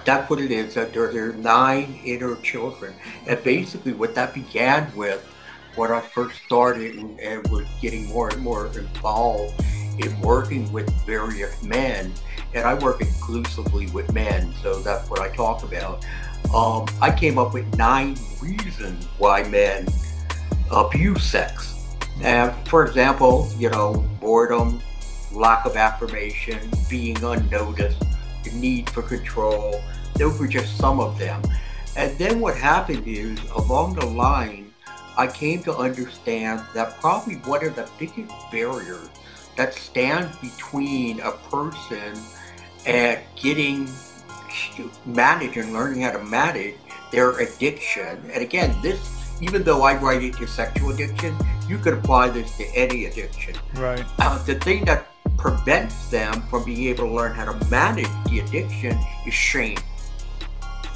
That's what it is. That there are 9 inner children, and basically what that began with, when I first started and was getting more and more involved in working with various men, and I work exclusively with men, so that's what I talk about. I came up with 9 reasons why men abuse sex. And for example, boredom, lack of affirmation, being unnoticed, the need for control. Those were just some of them. And then what happened is, along the line, I came to understand that probably one of the biggest barriers that stands between a person and getting managed and learning how to manage their addiction. And again, this, even though I write it to sexual addiction, you could apply this to any addiction. Right. The thing that prevents them from being able to learn how to manage the addiction is shame.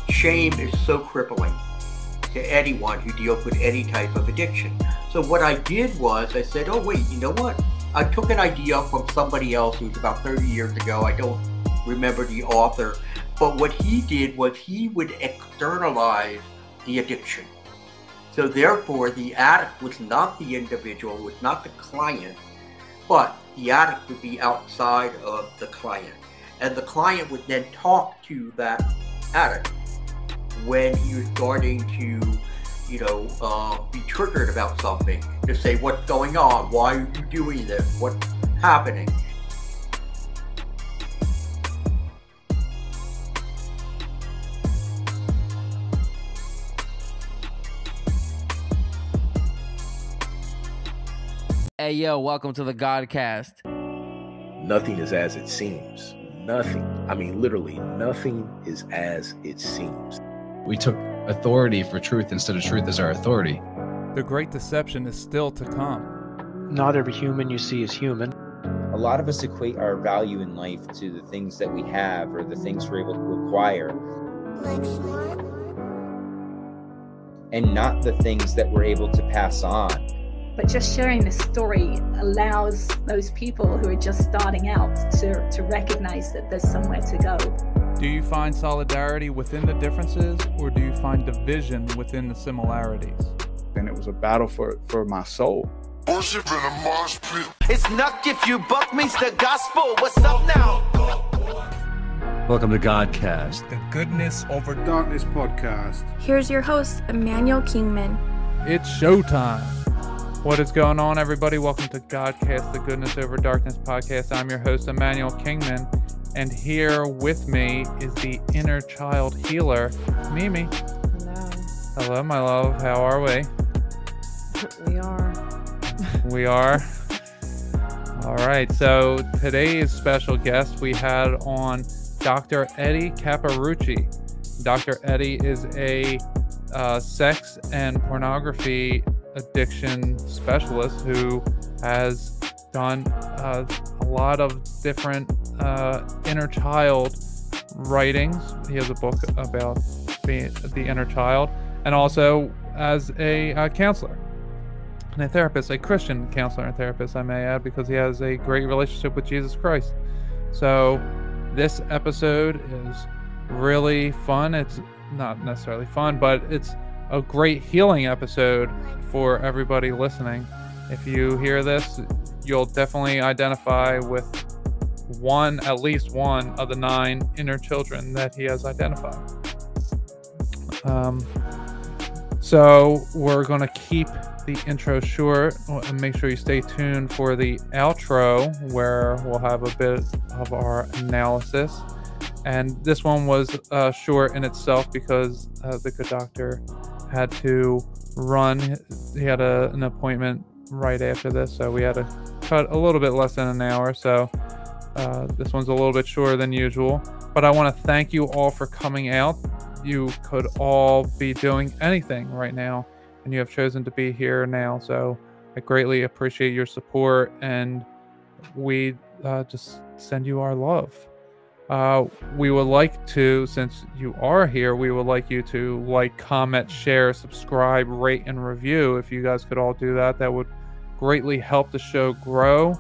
Shame is so crippling to anyone who deals with any type of addiction. So what I did was I said, oh wait, you know what? I took an idea from somebody else who was about 30 years ago. I don't remember the author, but what he did was he would externalize the addiction. So therefore, the addict was not the individual, was not the client, but the addict would be outside of the client. And the client would then talk to that addict when he was starting to, be triggered about something, to say, what's going on? Why are you doing this? What's happening? Hey, yo, welcome to the Godcast. Nothing is as it seems. Nothing. I mean, literally, nothing is as it seems. We took authority for truth instead of truth as our authority. The great deception is still to come. Not every human you see is human. A lot of us equate our value in life to the things that we have or the things we're able to acquire. And not the things that we're able to pass on. But just sharing this story allows those people who are just starting out to recognize that there's somewhere to go. Do you find solidarity within the differences, or do you find division within the similarities? And it was a battle for my soul. It's not if you buck meets the gospel. What's up now? Welcome to Godcast, The Goodness Over Darkness podcast. Here's your host, Immanuel Kingman. It's showtime. What is going on, everybody? Welcome to Godcast, The Goodness Over Darkness podcast. I'm your host, Immanuel Kingman, and here with me is the inner child healer, Mimi. Hello. Hello, my love. How are we? We are. We are? All right. So today's special guest we had on Dr. Eddie Capparucci. Dr. Eddie is a sex and pornography addiction specialist who has done a lot of different inner child writings. He has a book about the inner child, and also as a counselor and a therapist, a Christian counselor and therapist, I may add, because he has a great relationship with Jesus Christ. So this episode is really fun. It's not necessarily fun, but it's a great healing episode for everybody listening. If you hear this, you'll definitely identify with at least one of the 9 inner children that he has identified. So we're going to keep the intro short and make sure you stay tuned for the outro, where we'll have a bit of our analysis. And this one was short in itself because the good doctor had to run. He had an appointment right after this, so we had to cut a little bit less than an hour. So this one's a little bit shorter than usual, but I want to thank you all for coming out. You could all be doing anything right now, and you have chosen to be here now, so I greatly appreciate your support, and we just send you our love. We would like to, since you are here, we would like you to like, comment, share, subscribe, rate, and review. If you guys could all do that, that would greatly help the show grow.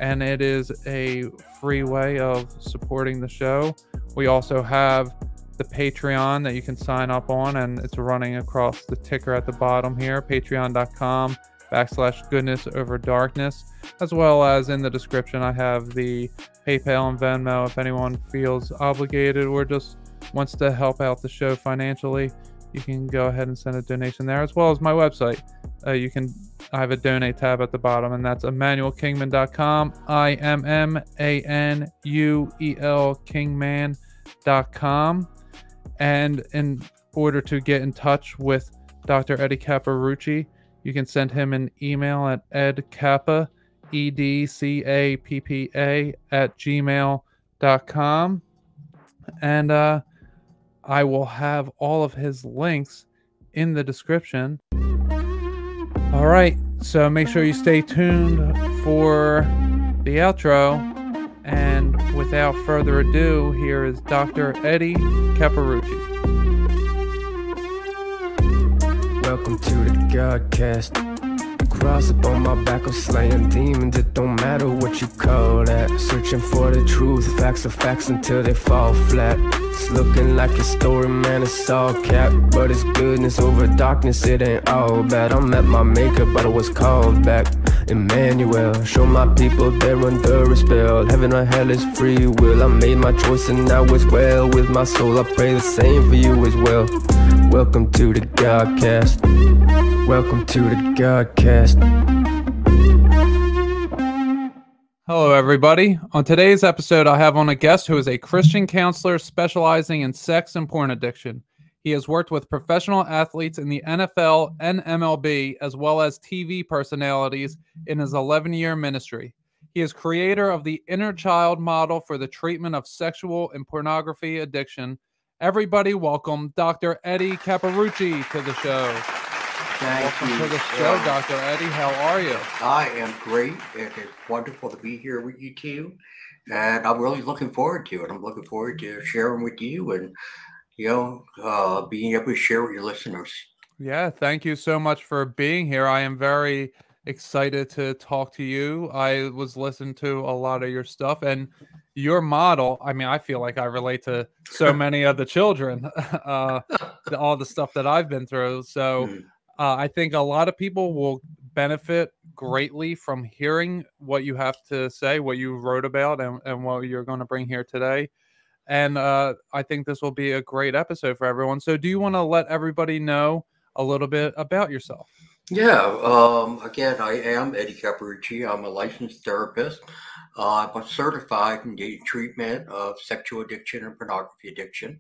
And it is a free way of supporting the show. We also have the Patreon that you can sign up on, and it's running across the ticker at the bottom here, patreon.com/goodness-over-darkness, as well as in the description I have the PayPal and Venmo if anyone feels obligated or just wants to help out the show financially. You can go ahead and send a donation there, as well as my website. I have a donate tab at the bottom, and that's immanuelkingman.com, IMMANUEL Kingman.com. And in order to get in touch with Dr. Eddie Capparucci, you can send him an email at edcappa, EDCAPPA @gmail.com. And I will have all of his links in the description. All right, so make sure you stay tuned for the outro. And without further ado, here is Dr. Eddie Capparucci. Welcome to the Godcast. Cross up on my back, I'm slaying demons. It don't matter what you call that. Searching for the truth, facts are facts until they fall flat. It's looking like a story, man, it's all cap. But it's goodness over darkness, it ain't all bad. I'm at my maker, but I was called back. Immanuel, show my people they're under a spell. Heaven or hell is free will. I made my choice and now it's well with my soul. I pray the same for you as well. Welcome to the Godcast. Welcome to the Godcast. Hello, everybody. On today's episode, I have on a guest who is a Christian counselor specializing in sex and porn addiction. He has worked with professional athletes in the NFL and MLB, as well as TV personalities in his 11-year ministry. He is creator of the Inner Child model for the treatment of sexual and pornography addiction. Everybody welcome Dr. Eddie Capparucci to the show. Welcome to the show, Dr. Eddie. How are you? I am great. It is wonderful to be here with you two. And I'm really looking forward to it. I'm looking forward to sharing with you and, being able to share with your listeners. Yeah, thank you so much for being here. I am very excited to talk to you. I was listening to a lot of your stuff, and your model, I mean, I feel like I relate to so many of the children, all the stuff that I've been through. So I think a lot of people will benefit greatly from hearing what you have to say, what you wrote about, and what you're going to bring here today. And I think this will be a great episode for everyone. So do you want to let everybody know a little bit about yourself? Yeah. Again, I am Eddie Capparucci. I'm a licensed therapist. I'm certified in the treatment of sexual addiction and pornography addiction.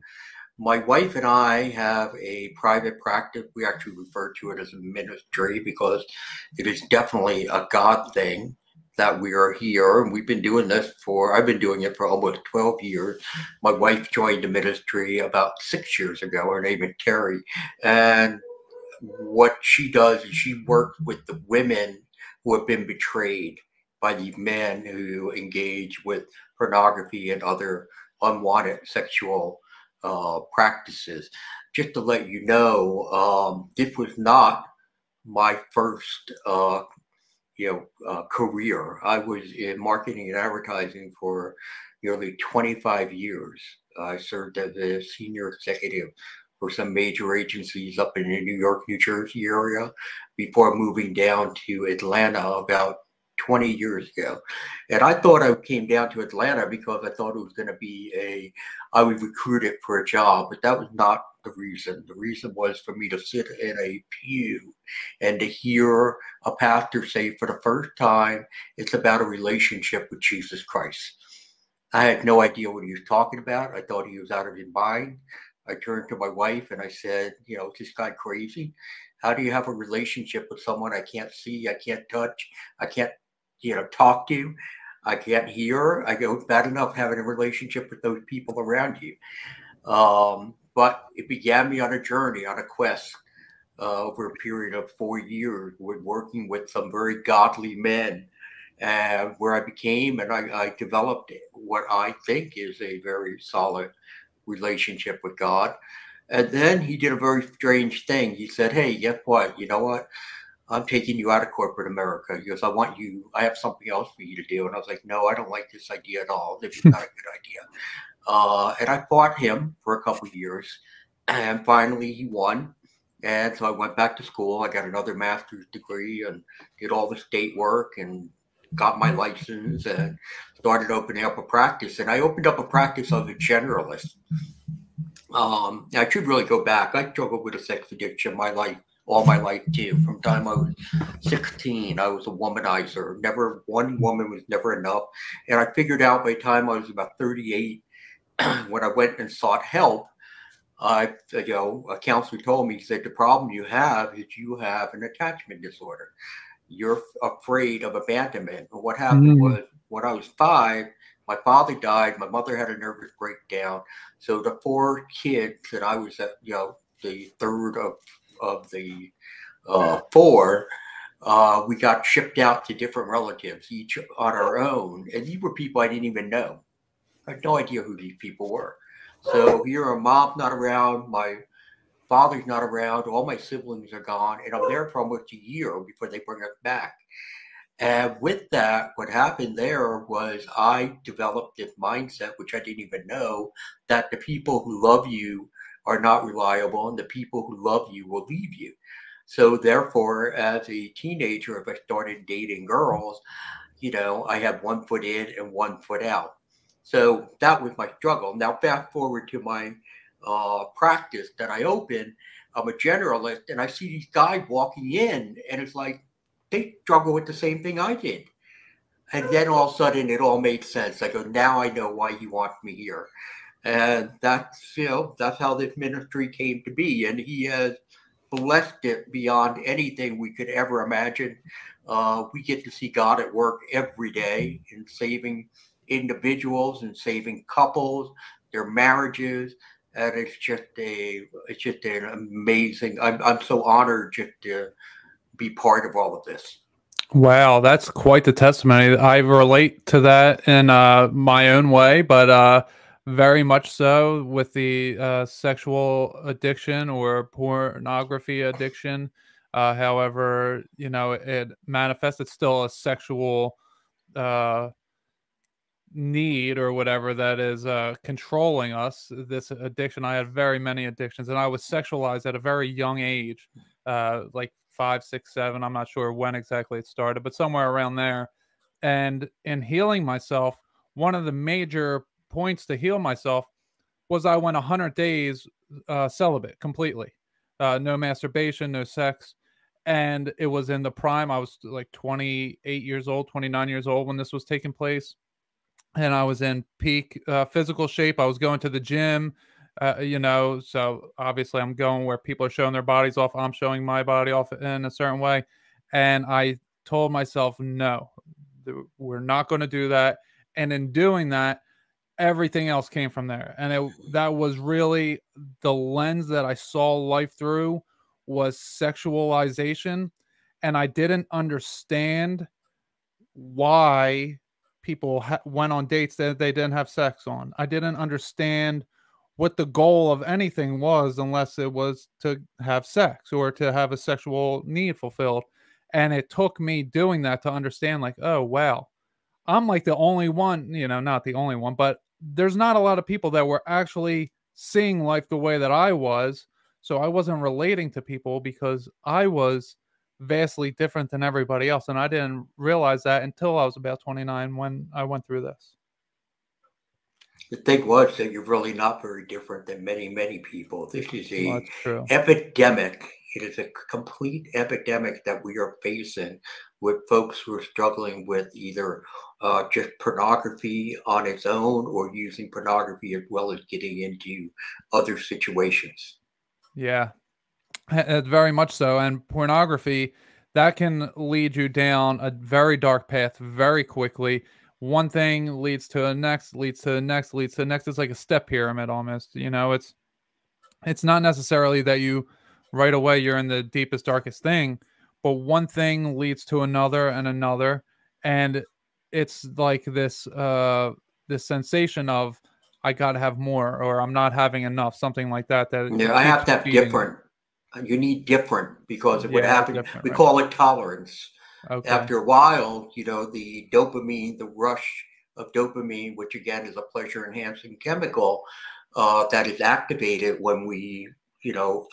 My wife and I have a private practice. We actually refer to it as a ministry because it is definitely a God thing that we are here. And I've been doing it for almost 12 years. My wife joined the ministry about 6 years ago. Her name is Terry. And what she does is she works with the women who have been betrayed by the men who engage with pornography and other unwanted sexual practices. Just to let you know, this was not my first career. I was in marketing and advertising for nearly 25 years. I served as a senior executive for some major agencies up in the New York, New Jersey area before moving down to Atlanta about 20 years ago. And I thought I came down to Atlanta because I thought it was going to be I was recruited for a job, but that was not the reason. The reason was for me to sit in a pew and to hear a pastor say for the first time, it's about a relationship with Jesus Christ. I had no idea what he was talking about. I thought he was out of his mind. I turned to my wife and I said, is this guy crazy? How do you have a relationship with someone I can't see, I can't touch, I can't talk to, I can't hear? I go, it's bad enough having a relationship with those people around you. But it began me on a journey, on a quest over a period of 4 years with working with some very godly men, where I became and I developed what I think is a very solid relationship with God. And then he did a very strange thing. He said, hey, guess what? You know what? I'm taking you out of corporate America because I have something else for you to do. And I was like, no, I don't like this idea at all. This is not a good idea. And I fought him for a couple of years, and finally he won. And so I went back to school. I got another master's degree and did all the state work and got my license and started opening up a practice. And I opened up a practice as a generalist. I should really go back. I struggled with a sex addiction all my life too. From the time I was 16, I was a womanizer. Never one woman was never enough. And I figured out by the time I was about 38, when I went and sought help, a counselor told me, he said, the problem you have is you have an attachment disorder. You're afraid of abandonment. And what happened was, when I was 5, my father died. My mother had a nervous breakdown. So the 4 kids that I was at, the third of the 4, we got shipped out to different relatives, each on our own. And these were people I didn't even know. I had no idea who these people were. So here, our mom's not around, my father's not around, all my siblings are gone, and I'm there for almost a year before they bring us back. And with that, what happened there was I developed this mindset, which I didn't even know, that the people who love you are not reliable, and the people who love you will leave you. So therefore, as a teenager, if I started dating girls, I had one foot in and one foot out. So that was my struggle. Now, fast forward to my practice that I open. I'm a generalist, and I see these guys walking in, and it's like they struggle with the same thing I did. And then all of a sudden, it all made sense. I go, now I know why you want me here, and that's how this ministry came to be. And He has blessed it beyond anything we could ever imagine. We get to see God at work every day in saving individuals and saving couples, their marriages, and it's just an amazing. I'm so honored just to be part of all of this. Wow, that's quite the testimony. I relate to that in my own way, but very much so with the sexual addiction or pornography addiction. However, it manifests. It's still a sexual need or whatever that is controlling us. This addiction, I had very many addictions, and I was sexualized at a very young age, like 5, 6, 7. I'm not sure when exactly it started, but somewhere around there. And in healing myself, one of the major points to heal myself was I went 100 days celibate completely, no masturbation, no sex. And it was in the prime. I was like 28 years old, 29 years old when this was taking place, and I was in peak physical shape. I was going to the gym, so obviously I'm going where people are showing their bodies off. I'm showing my body off in a certain way. And I told myself, no, we're not going to do that. And in doing that, everything else came from there. And that was really the lens that I saw life through, was sexualization. And I didn't understand why people went on dates that they didn't have sex on. I didn't understand what the goal of anything was unless it was to have sex or to have a sexual need fulfilled. And it took me doing that to understand, like, oh, wow, I'm like the only one, not the only one, but there's not a lot of people that were actually seeing life the way that I was. So I wasn't relating to people because I was vastly different than everybody else. And I didn't realize that until I was about 29 when I went through this. The thing was that you're really not very different than many, many people. This is a epidemic. It is a complete epidemic that we are facing with folks who are struggling with either just pornography on its own or using pornography as well as getting into other situations. Yeah, very much so. And pornography, that can lead you down a very dark path very quickly. One thing leads to the next, leads to the next, leads to the next. It's like a step pyramid almost. It's not necessarily that you right away you're in the deepest, darkest thing, but one thing leads to another and another, and it's like this this sensation of I gotta have more, or I'm not having enough, something like that. Yeah, I have to have different. You need different because what happens, we call it tolerance. Okay. After a while, the dopamine, the rush of dopamine, which again is a pleasure-enhancing chemical that is activated when we,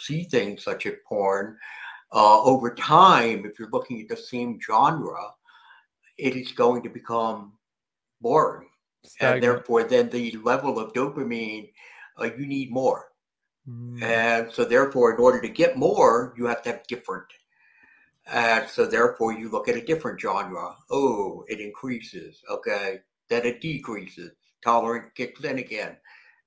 see things such as porn. Over time, if you're looking at the same genre, it is going to become boring, and Stagnant. therefore, then the level of dopamine you need more. Mm. And so, therefore, in order to get more, you have to have different. And so, therefore, you look at a different genre. Oh, it increases. Okay. Then it decreases. Tolerance kicks in again.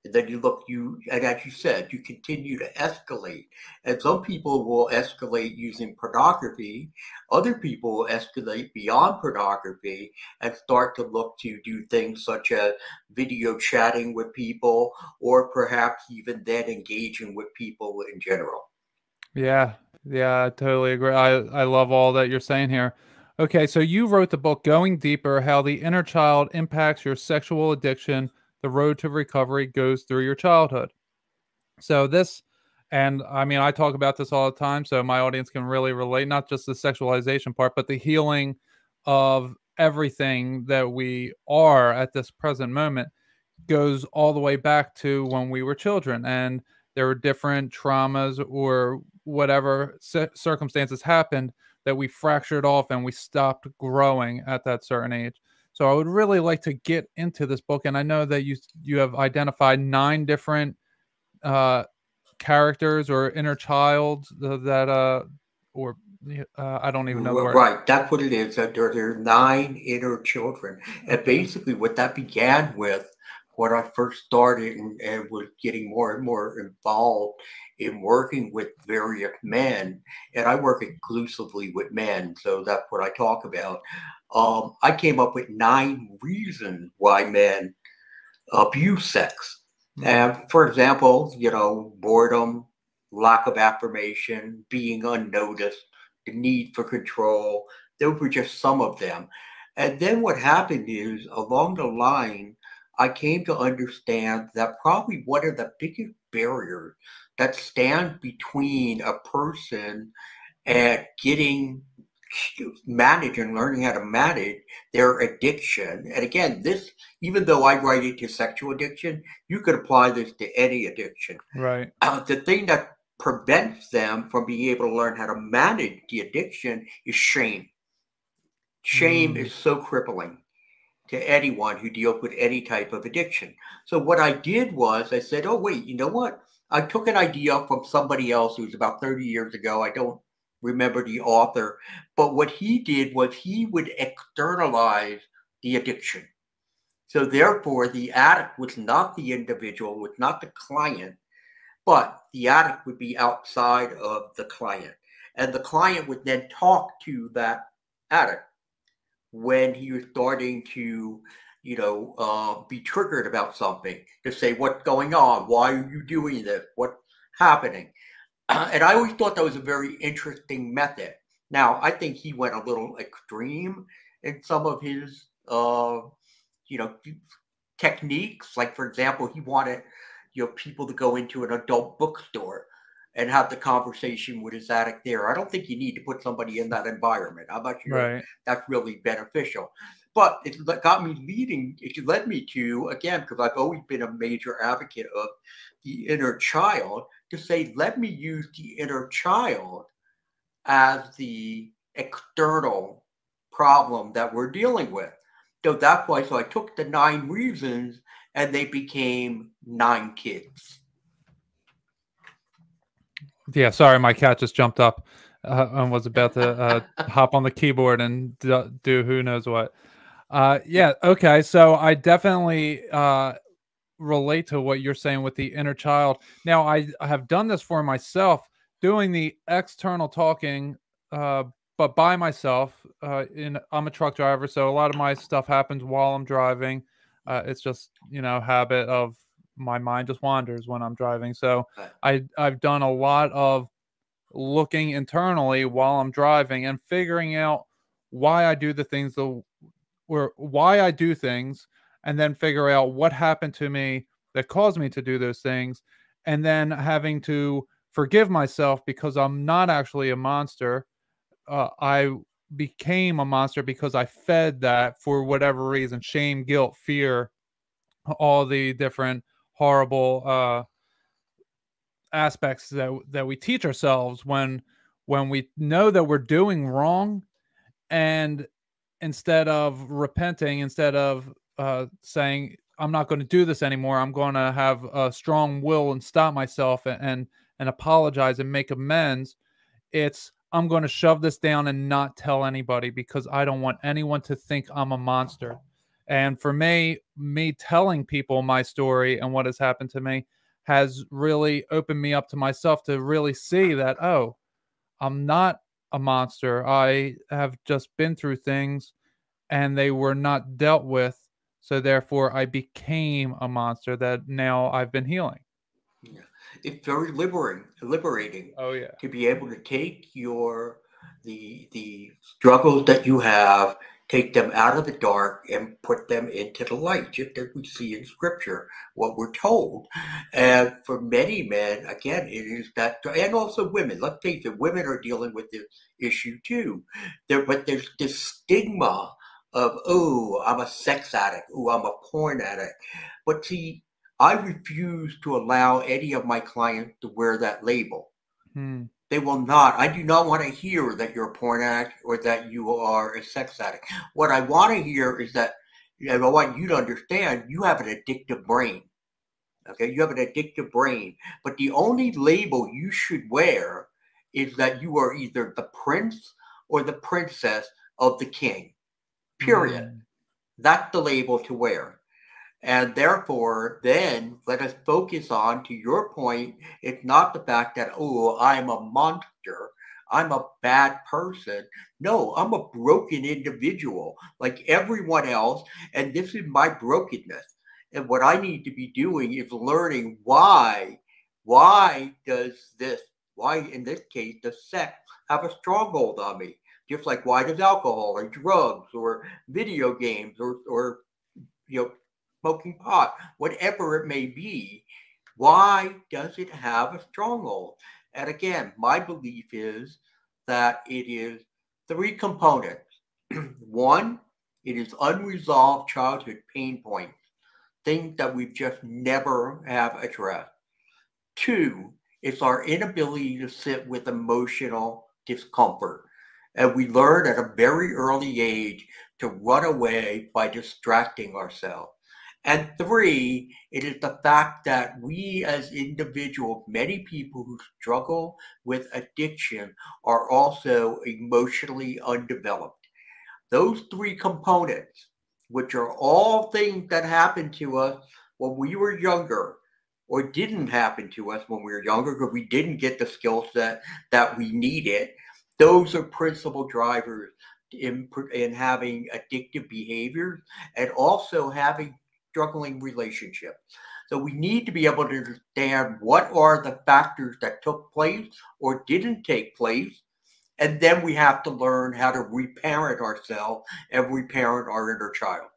And then and as you said, you continue to escalate. And some people will escalate using pornography. Other people will escalate beyond pornography and start to look to do things such as video chatting with people, or perhaps even then engaging with people in general. Yeah, yeah, I totally agree. I love all that you're saying here. Okay, so you wrote the book Going Deeper: How the Inner Child Impacts Your Sexual Addiction. The road to recovery goes through your childhood. So this, and I mean, I talk about this all the time, so my audience can really relate, not just the sexualization part, but the healing of everything that we are at this present moment goes all the way back to when we were children, and there were different traumas or whatever circumstances happened that we fractured off and we stopped growing at that certain age. So I would really like to get into this book, and I know that you have identified 9 different uh characters or inner child that or I don't even know the word. Right, that's what it is. There are 9 inner children, and Okay. basically what that began with, when I first started and was getting more and more involved in working with various men, and I work exclusively with men, so that's what I talk about. I came up with 9 reasons why men abuse sex. And for example, boredom, lack of affirmation, being unnoticed, the need for control. Those were just some of them. And then what happened is, along the line, I came to understand that probably one of the biggest barriers that stands between a person and getting manage and learning how to manage their addiction. And again, this, even though I write it to sexual addiction, you could apply this to any addiction. Right. The thing that prevents them from being able to learn how to manage the addiction is shame. Shame is so crippling to anyone who deals with any type of addiction. So what I did was I said, oh, wait, you know what? I took an idea from somebody else who was about 30 years ago. I don't remember the author, but what he did was he would externalize the addiction. So therefore, the addict was not the individual, was not the client, but the addict would be outside of the client. And the client would then talk to that addict when he was starting to, be triggered about something, to say, what's going on? Why are you doing this? What's happening? And I always thought that was a very interesting method. Now, I think he went a little extreme in some of his, you know, techniques. Like, for example, he wanted, people to go into an adult bookstore and have the conversation with his addict there. I don't think you need to put somebody in that environment. I'm not sure Right. that's really beneficial. But it led me to, again, because I've always been a major advocate of the inner child, to say, let me use the inner child as the external problem that we're dealing with. So that's why, so I took the 9 reasons and they became 9 kids. Yeah, sorry, my cat just jumped up and was about to hop on the keyboard and do who knows what. Yeah, okay, so I definitely relate to what you're saying with the inner child. Now, I have done this for myself, doing the external talking, but by myself. I'm a truck driver, so a lot of my stuff happens while I'm driving. It's just habit of my mind just wanders when I'm driving. So I've done a lot of looking internally while I'm driving and figuring out why I do the things or why I do things, and then figure out what happened to me that caused me to do those things, and then having to forgive myself because I'm not actually a monster. I became a monster because I fed that for whatever reason, shame, guilt, fear, all the different horrible aspects that we teach ourselves when we know that we're doing wrong, and instead of repenting, instead of saying I'm not going to do this anymore, I'm going to have a strong will and stop myself and apologize and make amends. It's I'm going to shove this down and not tell anybody because I don't want anyone to think I'm a monster. And for me telling people my story and what has happened to me has really opened me up to myself to really see that, oh, I'm not a monster. I have just been through things and they were not dealt with. So therefore, I became a monster that now I've been healing. Yeah. It's very liberating Oh, yeah. to be able to take the struggles that you have, take them out of the dark and put them into the light, just as we see in scripture, what we're told. And for many men, again, it is that, and also women, let's face it, women are dealing with this issue too. But there's this stigma of, oh, I'm a sex addict, oh, I'm a porn addict. But see, I refuse to allow any of my clients to wear that label. Hmm. They will not. I do not want to hear that you're a porn addict or that you are a sex addict. What I want to hear is that, I want you to understand you have an addictive brain. Okay, you have an addictive brain. But the only label you should wear is that you are either the prince or the princess of the king. Period. That's the label to wear. And therefore, then let us focus on, to your point, it's not the fact that, oh, I'm a monster, I'm a bad person. No, I'm a broken individual like everyone else, and this is my brokenness. And what I need to be doing is learning why. Why does this, why in this case, does sex have a stronghold on me? Just like why does alcohol or drugs or video games or smoking pot, whatever it may be, why does it have a stronghold? And again, my belief is that it is three components. One, it is unresolved childhood pain points, things that we've just never have addressed. Two, it's our inability to sit with emotional discomfort. And we learn at a very early age to run away by distracting ourselves. And three, it is the fact that we as individuals, many people who struggle with addiction are also emotionally undeveloped. Those three components, which are all things that happened to us when we were younger or didn't happen to us when we were younger because we didn't get the skill set that we needed, those are principal drivers in having addictive behaviors and also having struggling relationships. So we need to be able to understand what are the factors that took place or didn't take place. And then we have to learn how to reparent ourselves and reparent our inner child.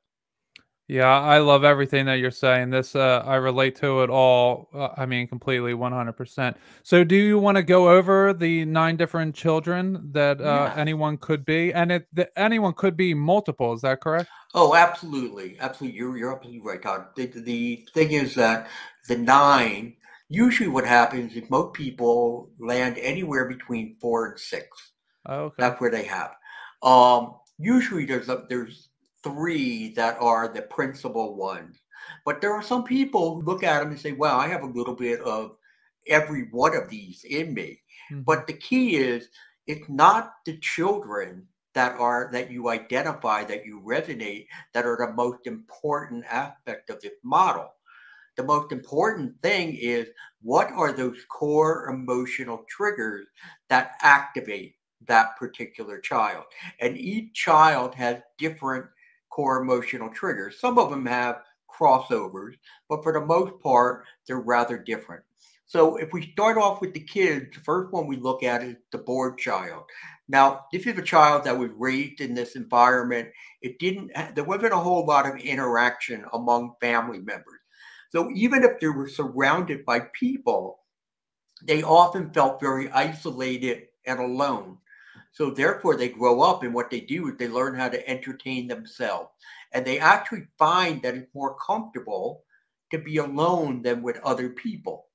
Yeah, I love everything that you're saying. This, I relate to it all. I mean, completely, 100%. So, do you want to go over the 9 different children that Yeah. anyone could be, and anyone could be multiple? Is that correct? Oh, absolutely, absolutely. You're absolutely right, Todd. The thing is that the 9. Usually, what happens is most people land anywhere between 4 and 6. Oh, okay. That's where they have. Usually, there's 3 that are the principal ones, but there are some people who look at them and say, "Well, I have a little bit of every one of these in me." But the key is, it's not the children that you identify, that you resonate, that are the most important aspect of this model. The most important thing is, what are those core emotional triggers that activate that particular child? And each child has different core emotional triggers. Some of them have crossovers, but for the most part, they're rather different. So if we start off with the kids, the first one we look at is the bored child. Now, this is a child that was raised in this environment. There wasn't a whole lot of interaction among family members. So even if they were surrounded by people, they often felt very isolated and alone. So therefore, they grow up, and what they do is they learn how to entertain themselves. And they actually find that it's more comfortable to be alone than with other people.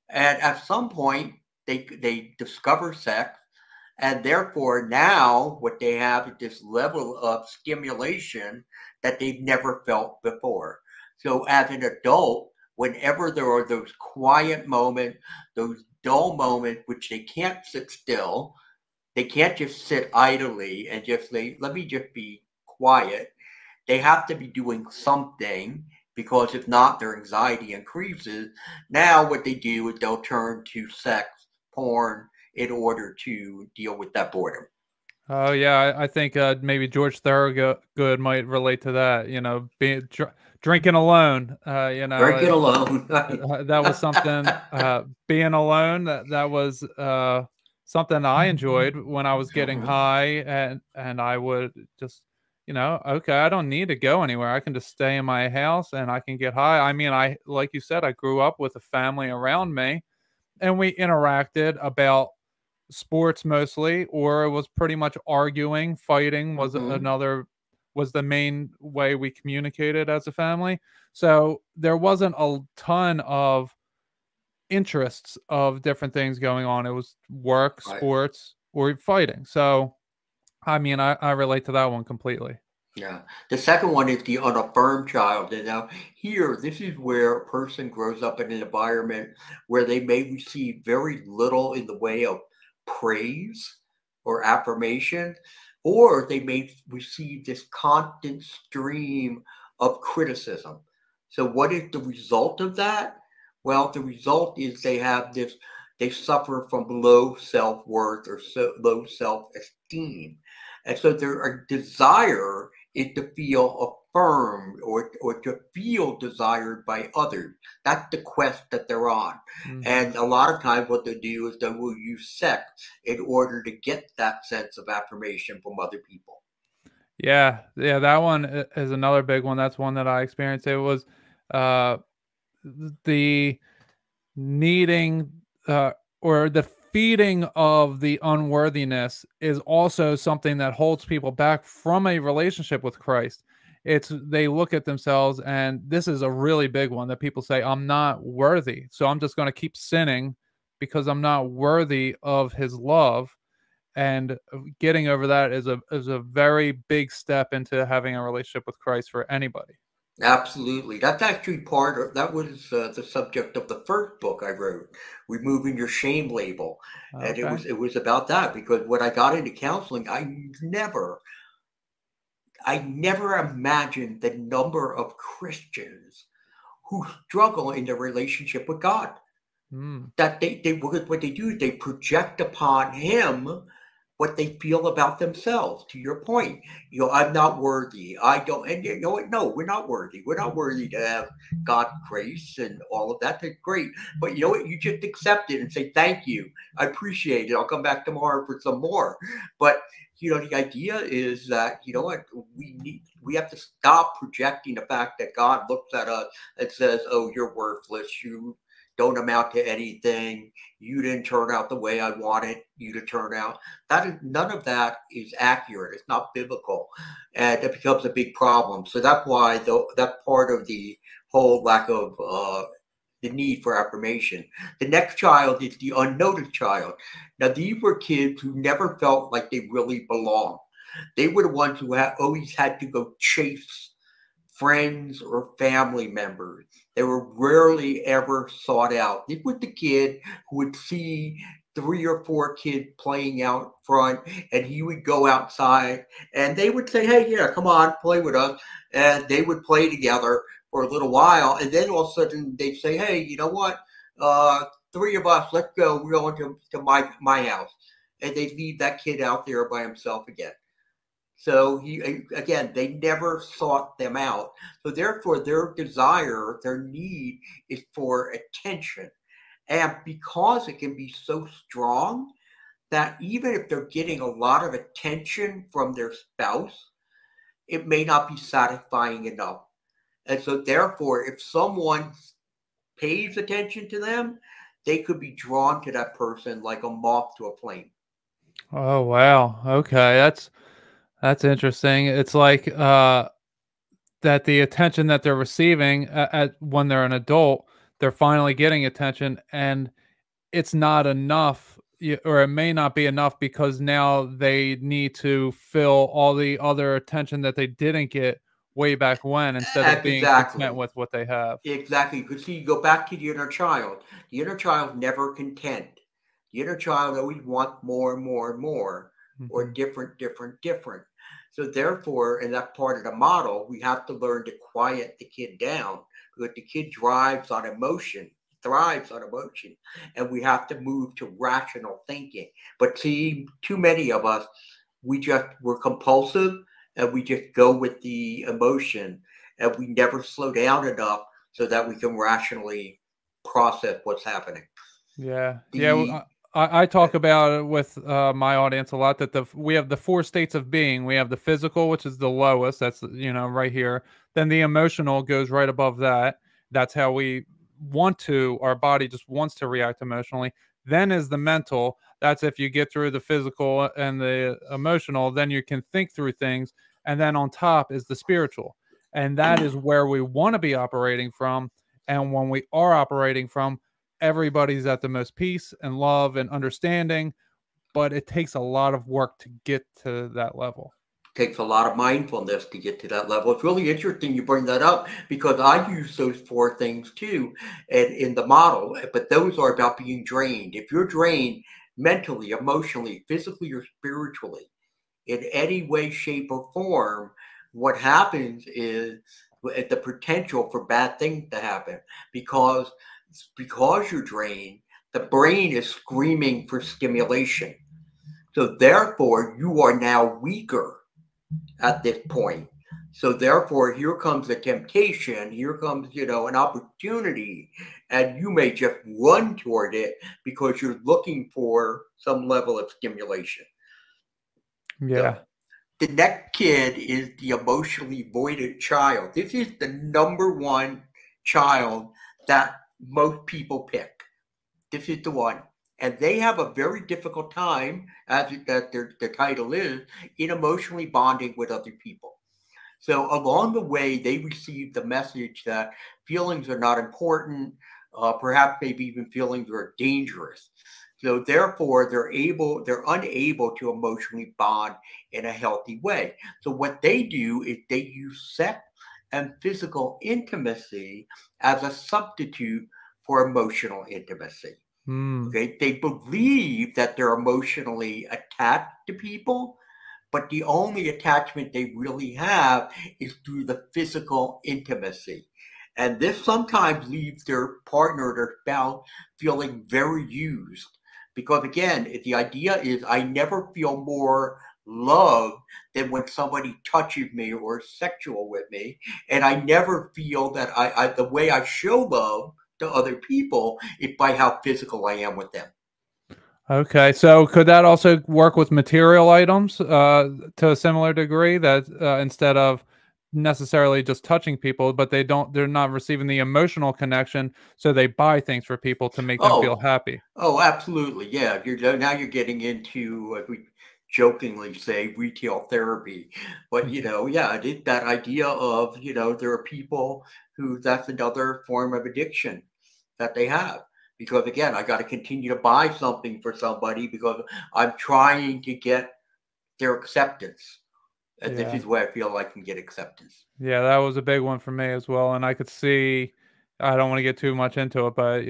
And at some point, they discover sex, and therefore now what they have is this level of stimulation that they've never felt before. So as an adult, whenever there are those quiet moments, those dull moments, which they can't sit still, they can't just sit idly and just say, let me just be quiet. They have to be doing something, because if not, their anxiety increases. Now, what they do is they'll turn to sex, porn, in order to deal with that boredom. Oh yeah, I think maybe George Thorogood might relate to that. Being drinking alone. Drinking alone. That was something. Being alone. That was something I enjoyed when I was getting high, and I would just, okay, I don't need to go anywhere. I can just stay in my house and I can get high. I mean, I like you said, I grew up with a family around me, and we interacted about sports mostly, or it was pretty much arguing. Fighting was was the main way we communicated as a family. So there wasn't a ton of interests of different things going on. It was work, Right. sports, or fighting. So I mean, I relate to that one completely. Yeah. The second one is the unaffirmed child. And now here, this is where a person grows up in an environment where they may receive very little in the way of praise or affirmation, or they may receive this constant stream of criticism. So what is the result of that? Well, the result is they suffer from low self-worth or low self-esteem. And so their desire is to feel affirmed, or to feel desired by others. That's the quest that they're on. Mhm. And a lot of times what they do is they will use sex in order to get that sense of affirmation from other people. Yeah, that one is another big one. That's one that I experienced. It was uh, the needing or the feeding of the unworthiness is also something that holds people back from a relationship with Christ. It's they look at themselves, and this is a really big one that people say, I'm not worthy, so I'm just going to keep sinning because I'm not worthy of his love. And getting over that is a very big step into having a relationship with Christ for anybody. Absolutely. That's actually that was the subject of the first book I wrote, Removing Your Shame Label. And it Okay. was about that, because when I got into counseling, I never imagined the number of Christians who struggle in their relationship with God. Mm. That what they do is they project upon him what they feel about themselves. To your point, I'm not worthy. I don't, and you know what? No, we're not worthy. We're not worthy to have God's grace and all of that. That's great. But you know what? You just accept it and say, thank you. I appreciate it. I'll come back tomorrow for some more. But the idea is that, you know what, we have to stop projecting the fact that God looks at us and says, oh, you're worthless. You don't amount to anything. You didn't turn out the way I wanted you to turn out. None of that is accurate. It's not biblical, and it becomes a big problem. So that's why that part of the whole lack of the need for affirmation. The next child is the unnoticed child. Now these were kids who never felt like they really belonged. They were the ones who always had to go chase friends or family members. They were rarely ever sought out. This was the kid who would see 3 or 4 kids playing out front, and he would go outside, and they would say, hey, yeah, come on, play with us. And they would play together for a little while, and then all of a sudden they'd say, hey, you know what? 3 of us, let's go. We're going to my house. And they'd leave that kid out there by himself again. So they never sought them out. So therefore, their desire, their need is for attention. And because it can be so strong that even if they're getting a lot of attention from their spouse, it may not be satisfying enough. And so therefore, if someone pays attention to them, they could be drawn to that person like a moth to a flame. Oh wow. Okay, that's interesting. It's like that the attention that they're receiving at when they're an adult, they're finally getting attention, and it's not enough, or it may not be enough because now they need to fill all the other attention that they didn't get way back when, instead of being content Exactly. with what they have. Exactly. Because see, you go back to the inner child. The inner child never content. The inner child always wants more and more and more, or Hmm. different, different, different. So therefore, in that part of the model, we have to learn to quiet the kid down, because the kid drives on emotion, thrives on emotion, and we have to move to rational thinking. But see, too many of us, we're compulsive, and we just go with the emotion, and we never slow down enough so that we can rationally process what's happening. Yeah, yeah. The I talk about it with my audience a lot, that we have the four states of being. We have the physical, which is the lowest. That's, right here. Then the emotional goes right above that. That's how we want to. Our body just wants to react emotionally. Then is the mental. That's if you get through the physical and the emotional, then you can think through things. And then on top is the spiritual, and that is where we want to be operating from. And when we are operating from, everybody's at the most peace and love and understanding, but it takes a lot of work to get to that level. takes a lot of mindfulness to get to that level. It's really interesting you bring that up, because I use those four things too, and in the model. But those are about being drained. If you're drained mentally, emotionally, physically, or spiritually, in any way, shape, or form, what happens is the potential for bad things to happen, because you're drained. The brain is screaming for stimulation. So therefore, you are now weaker at this point. So therefore, here comes a temptation. Here comes, an opportunity, and you may just run toward it because you're looking for some level of stimulation. So Yeah. the next kid is the emotionally voided child. This is the number one child that most people pick. This is the one. And they have a very difficult time, as the title is, in emotionally bonding with other people. So along the way, they receive the message that feelings are not important, perhaps maybe even feelings are dangerous. So therefore, they're unable to emotionally bond in a healthy way. So what they do is they use sex and physical intimacy as a substitute for emotional intimacy. Mm. Okay, they believe that they're emotionally attached to people, but the only attachment they really have is through the physical intimacy. And this sometimes leaves their partner, their spouse, feeling very used. Because again, the idea is I never feel more love than when somebody touches me or is sexual with me. And I never feel that the way I show love to other people is by how physical I am with them. Okay, so could that also work with material items to a similar degree, that instead of necessarily just touching people, but they're not receiving the emotional connection, so they buy things for people to make them feel Oh, happy. oh, absolutely. Yeah, now you're getting into, as we jokingly say, retail therapy. But Mhm. yeah, it is that idea of, there are people who that's another form of addiction that they have. Because again, I got to continue to buy something for somebody because I'm trying to get their acceptance. And this Yeah. is where I feel I can get acceptance. Yeah, that was a big one for me as well, and I could see, I don't wanna get too much into it, but,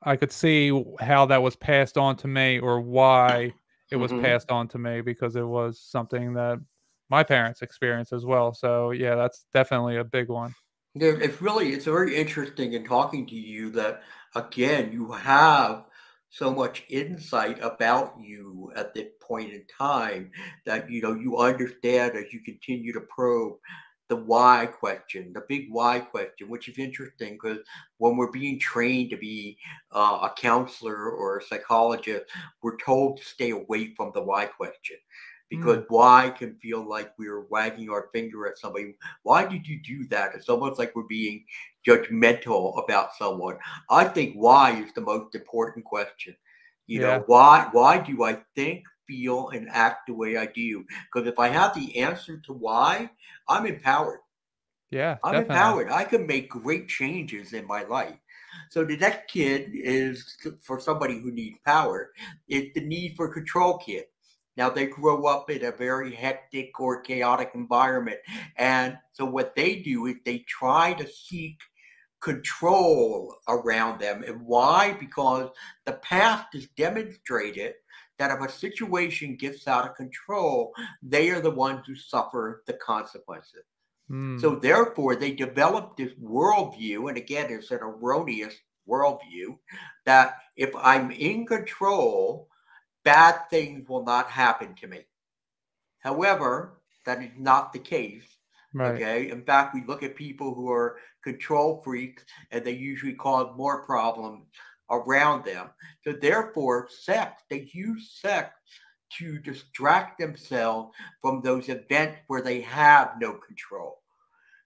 I could see how that was passed on to me, or why it was Hmm. passed on to me, because it was something that my parents experienced as well. So, yeah, that's definitely a big one. It's very interesting in talking to you that again you have so much insight about you at this point in time, that you understand as you continue to probe the why question, the big why question, which is interesting because when we're being trained to be a counselor or a psychologist, we're told to stay away from the why question, because Mm, why can feel like we're wagging our finger at somebody. Why did you do that? It's almost like we're being judgmental about someone. I think why is the most important question. yeah. Why do I think, feel and act the way I do. Because if I have the answer to why, I'm empowered. Yeah, I'm definitely. empowered. I can make great changes in my life. So the next kid is for somebody who needs power, is the need for control kid. Now they grow up in a very hectic or chaotic environment. And so what they do is they try to seek control around them. And why? Because the past has demonstrated that if a situation gets out of control, they are the ones who suffer the consequences. So Mm, therefore, they developed this worldview, and again, it's an erroneous worldview, that if I'm in control, bad things will not happen to me. However, that is not the case. right. Okay. In fact, we look at people who are control freaks, and they usually cause more problems around them. So therefore, they use sex to distract themselves from those events where they have no control.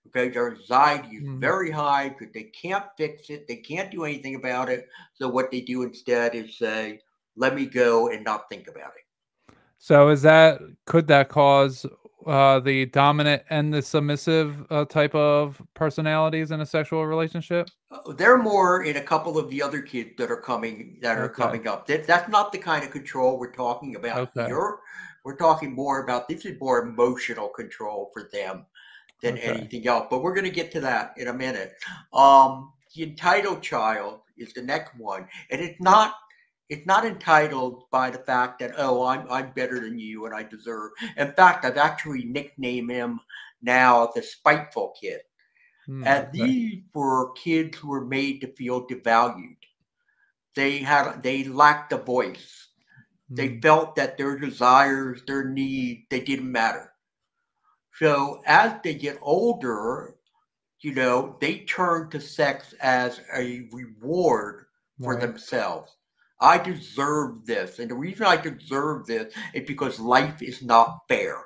Okay, their anxiety is Mm. very high because they can't fix it. They can't do anything about it. So what they do instead is say, "Let me go and not think about it." So could that cause the dominant and the submissive type of personalities in a sexual relationship? They're more in a couple of the other kids that are coming Okay. up. That's not the kind of control we're talking about Okay. here. We're talking more about this is more emotional control for them than Okay. anything else. But we're going to get to that in a minute. The entitled child is the next one, and it's not entitled by the fact that, oh, I'm better than you and I deserve. In fact, I've actually nicknamed him now the spiteful kid. And Okay. these were kids who were made to feel devalued. They lacked a voice. They Mm, felt that their desires, their needs, they didn't matter. So as they get older, they turn to sex as a reward for right. themselves. I deserve this. And the reason I deserve this is because life is not fair.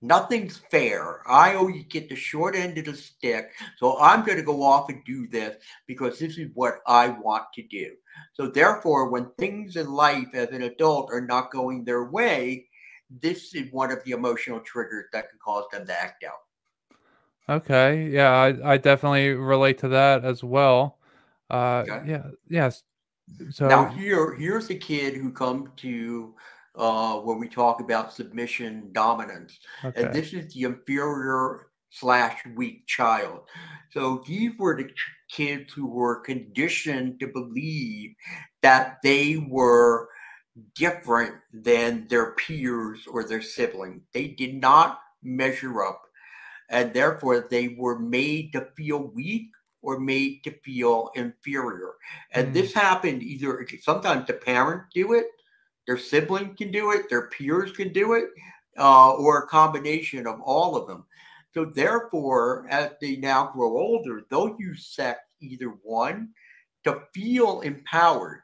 Nothing's fair. I always get the short end of the stick. So I'm going to go off and do this because this is what I want to do. So therefore, when things in life as an adult are not going their way, this is one of the emotional triggers that can cause them to act out. Okay. Yeah, I definitely relate to that as well. Okay. Yeah. Yes. So Now here's a kid who come to when we talk about submission dominance, and okay. this is the inferior slash weak child. So these were the kids who were conditioned to believe that they were different than their peers or their siblings. They did not measure up, and therefore they were made to feel weak or made to feel inferior. And Mm, this happened either sometimes the parents do it, their sibling can do it, their peers can do it, or a combination of all of them. So therefore, as they now grow older, they'll use sex either one to feel empowered.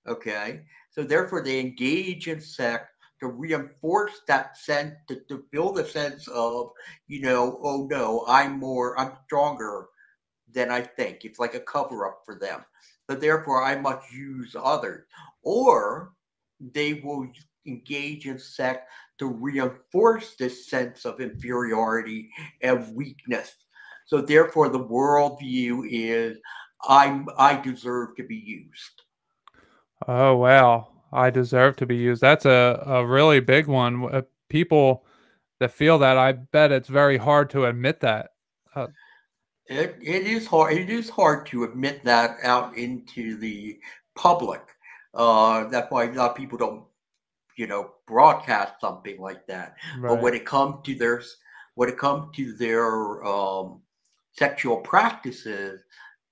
Okay. So therefore, they engage in sex to reinforce that sense, to build a sense of, oh no, I'm stronger than I think. It's like a cover up for them. But therefore, I must use others. Or they will engage in sex to reinforce this sense of inferiority and weakness. So therefore, the worldview is I deserve to be used. oh wow. I deserve to be used. That's a really big one. People that feel that, I bet it's very hard to admit that. Uh, It is hard. It is hard to admit that out into the public. That's why a lot of people don't, broadcast something like that. But right. when it comes to their sexual practices,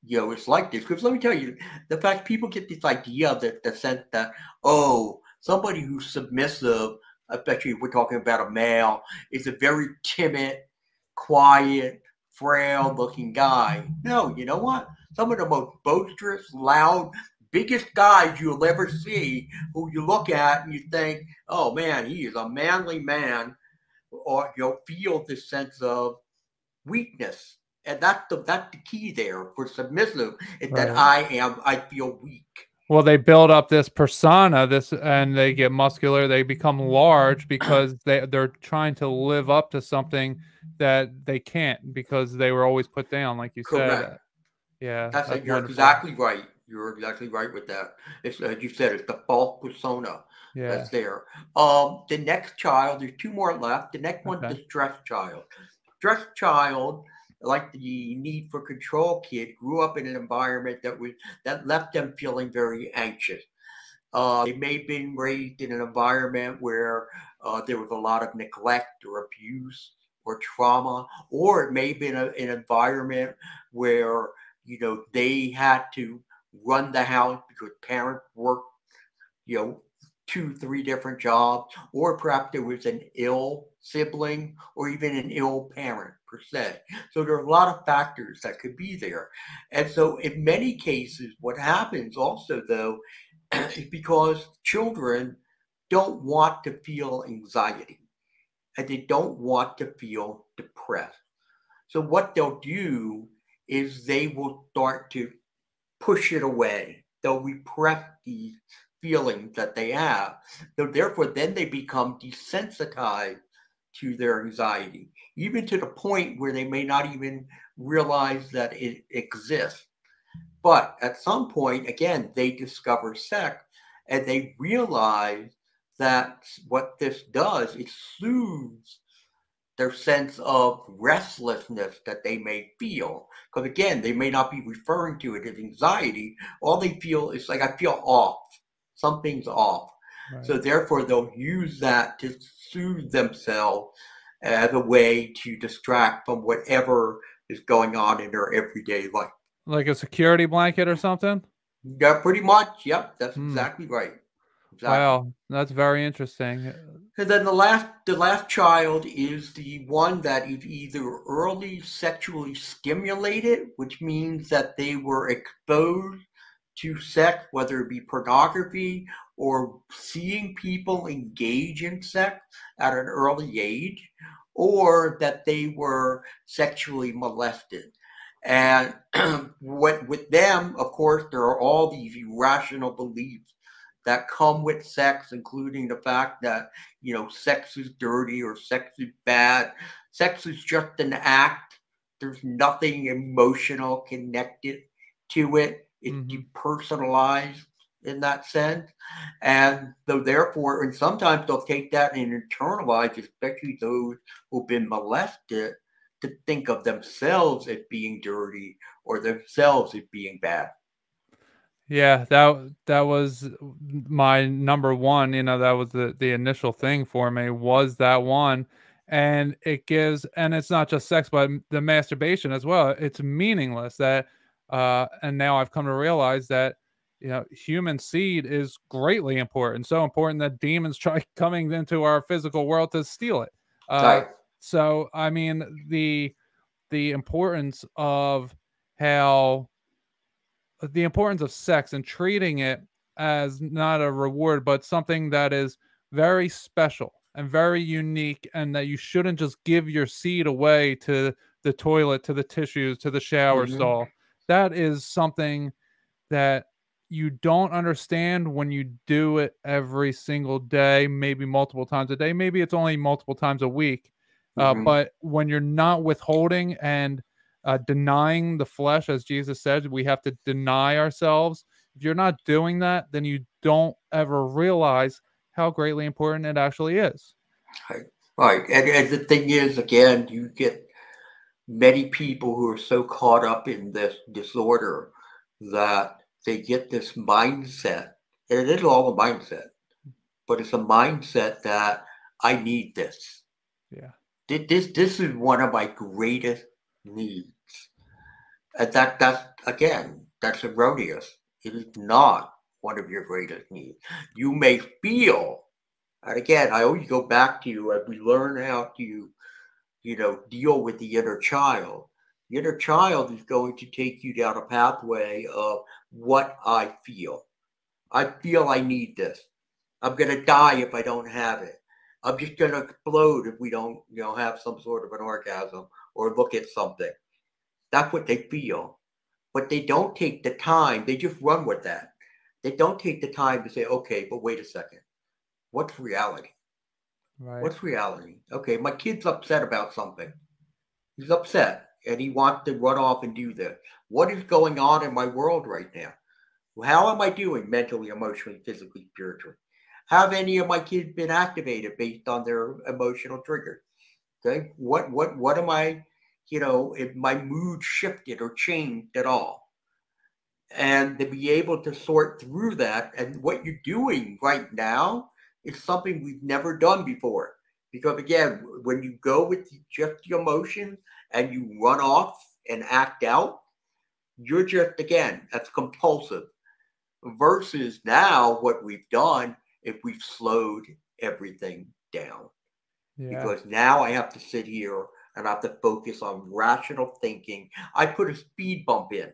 it's like this. Because let me tell you, the fact people get this idea that the sense that, oh, somebody who's submissive, especially if we're talking about a male, is a very timid, quiet, frail looking guy. No, you know what? Some of the most boisterous, loud, biggest guys you'll ever see, who you look at and you think, oh man, he is a manly man, or you'll feel this sense of weakness. And that's the key there for submissive is that Right. I feel weak. Well, they build up this persona, and they get muscular. They become large because they're trying to live up to something that they can't because they were always put down, like you said. Correct. Yeah, That's that's it. You're wonderful. exactly right. You're exactly right with that. It's you said it's the false persona Yeah. that's there. The next child, there's two more left. The next one's Okay. the stress child. Stress child, like the need for control kid, grew up in an environment that left them feeling very anxious. They may have been raised in an environment where there was a lot of neglect or abuse or trauma, or it may have been an environment where they had to run the house because parents worked, you know, two, three different jobs, or perhaps there was an ill sibling or even an ill parent per se. So there are a lot of factors that could be there. And so in many cases, what happens also though is because children don't want to feel anxiety and they don't want to feel depressed. So what they'll do is they will start to push it away. They'll repress these feelings that they have. So therefore, then they become desensitized to their anxiety, even to the point where they may not even realize that it exists. But at some point, again, they discover sex and they realize that what this does, it soothes their sense of restlessness that they may feel. Because again, they may not be referring to it as anxiety. All they feel is like, I feel off. Something's off. Right. So therefore, they'll use that to soothe themselves as a way to distract from whatever is going on in their everyday life. Like a security blanket or something? Yeah, pretty much. Yep, that's Hmm. exactly right. Exactly. Wow, that's very interesting. And then the last child is the one that is either early sexually stimulated, which means that they were exposed to sex, whether it be pornography or seeing people engage in sex at an early age, or that they were sexually molested. And what with them, of course, there are all these irrational beliefs that come with sex, including the fact that sex is dirty or sex is bad. Sex is just an act. There's nothing emotional connected to it. It's depersonalized in that sense. And so therefore, and sometimes they'll take that and internalize, especially those who've been molested, to think of themselves as being dirty or themselves as being bad. Yeah, that was my number one. That was the initial thing for me was that one, and and it's not just sex, but the masturbation as well. It's meaningless and now I've come to realize that human seed is greatly important, so important that demons try coming into our physical world to steal it. Right. So I mean the importance of how the importance of sex and treating it as not a reward, but something that is very special and very unique, and that you shouldn't just give your seed away to the toilet, to the tissues, to the shower Mhm. stall. That is something that you don't understand when you do it every single day, maybe multiple times a day, maybe it's only multiple times a week. Mhm. But when you're not withholding and denying the flesh, as Jesus said, we have to deny ourselves. If you're not doing that, then you don't ever realize how greatly important it actually is. Right. Right. And the thing is, again, you get many people who are so caught up in this disorder that they get this mindset, and it is all a mindset, but it's a mindset that I need this. Yeah. This is one of my greatest needs. And that's again, that's erroneous. It is not one of your greatest needs. You may feel, and again, I always go back to as we learn how to deal with the inner child. The inner child is going to take you down a pathway of what I feel. I feel I need this. I'm going to die if I don't have it. I'm just going to explode if we don't, have some sort of an orgasm or look at something. That's what they feel. But they don't take the time. They just run with that. They don't take the time to say, okay, but wait a second. What's reality? Right. What's reality? Okay, my kid's upset about something. He's upset and he wants to run off and do this. What is going on in my world right now? How am I doing mentally, emotionally, physically, spiritually? Have any of my kids been activated based on their emotional triggers? Okay, what am I? If my mood shifted or changed at all, and to be able to sort through that, and what you're doing right now is something we've never done before. Because again, when you go with just the emotion and you run off and act out, you're just again that's compulsive versus now what we've done if we've slowed everything down. Yeah. Because now I have to sit here and I have to focus on rational thinking. I put a speed bump in.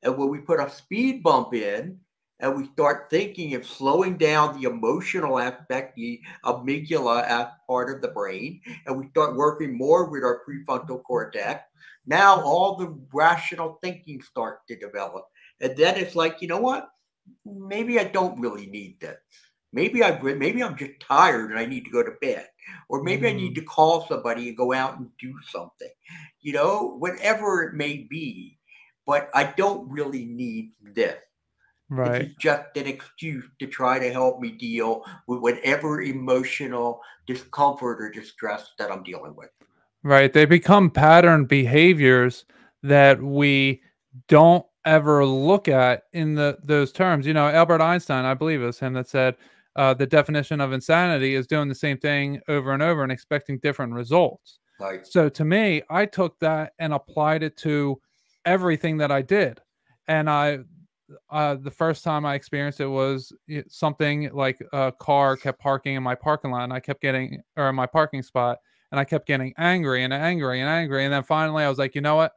And when we put a speed bump in and we start thinking of slowing down the emotional aspect, the amygdala part of the brain, and we start working more with our prefrontal cortex, now all the rational thinking starts to develop. And then it's like, you know what? Maybe I don't really need this. Maybe I'm just tired and I need to go to bed, or maybe I need to call somebody and go out and do something. Whatever it may be. But I don't really need this. This Right. is just an excuse to try to help me deal with whatever emotional discomfort or distress that I'm dealing with. Right. They become pattern behaviors that we don't ever look at in those terms. Albert Einstein, I believe it was him that said the definition of insanity is doing the same thing over and over and expecting different results. Right. So to me, I took that and applied it to everything that I did. And the first time I experienced it was something like a car kept parking in my parking lot, and I kept getting, or in my parking spot, and I kept getting angry and angry and angry. And then finally I was like, you know what?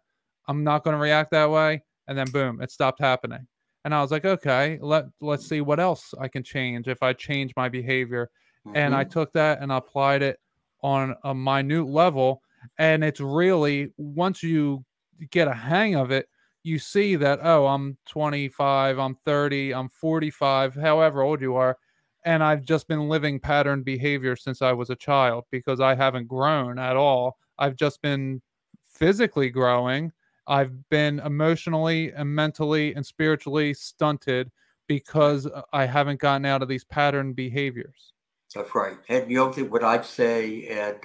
I'm not going to react that way. And then boom, it stopped happening. And I was like, okay, let's see what else I can change if I change my behavior. And I took that and applied it on a minute level. And it's really, once you get a hang of it, you see that, oh, I'm 25, I'm 30, I'm 45, however old you are. And I've just been living pattern behavior since I was a child because I haven't grown at all. I've just been physically growing. I've been emotionally and mentally and spiritually stunted because I haven't gotten out of these pattern behaviors. That's right. And the other thing, what I'd say, and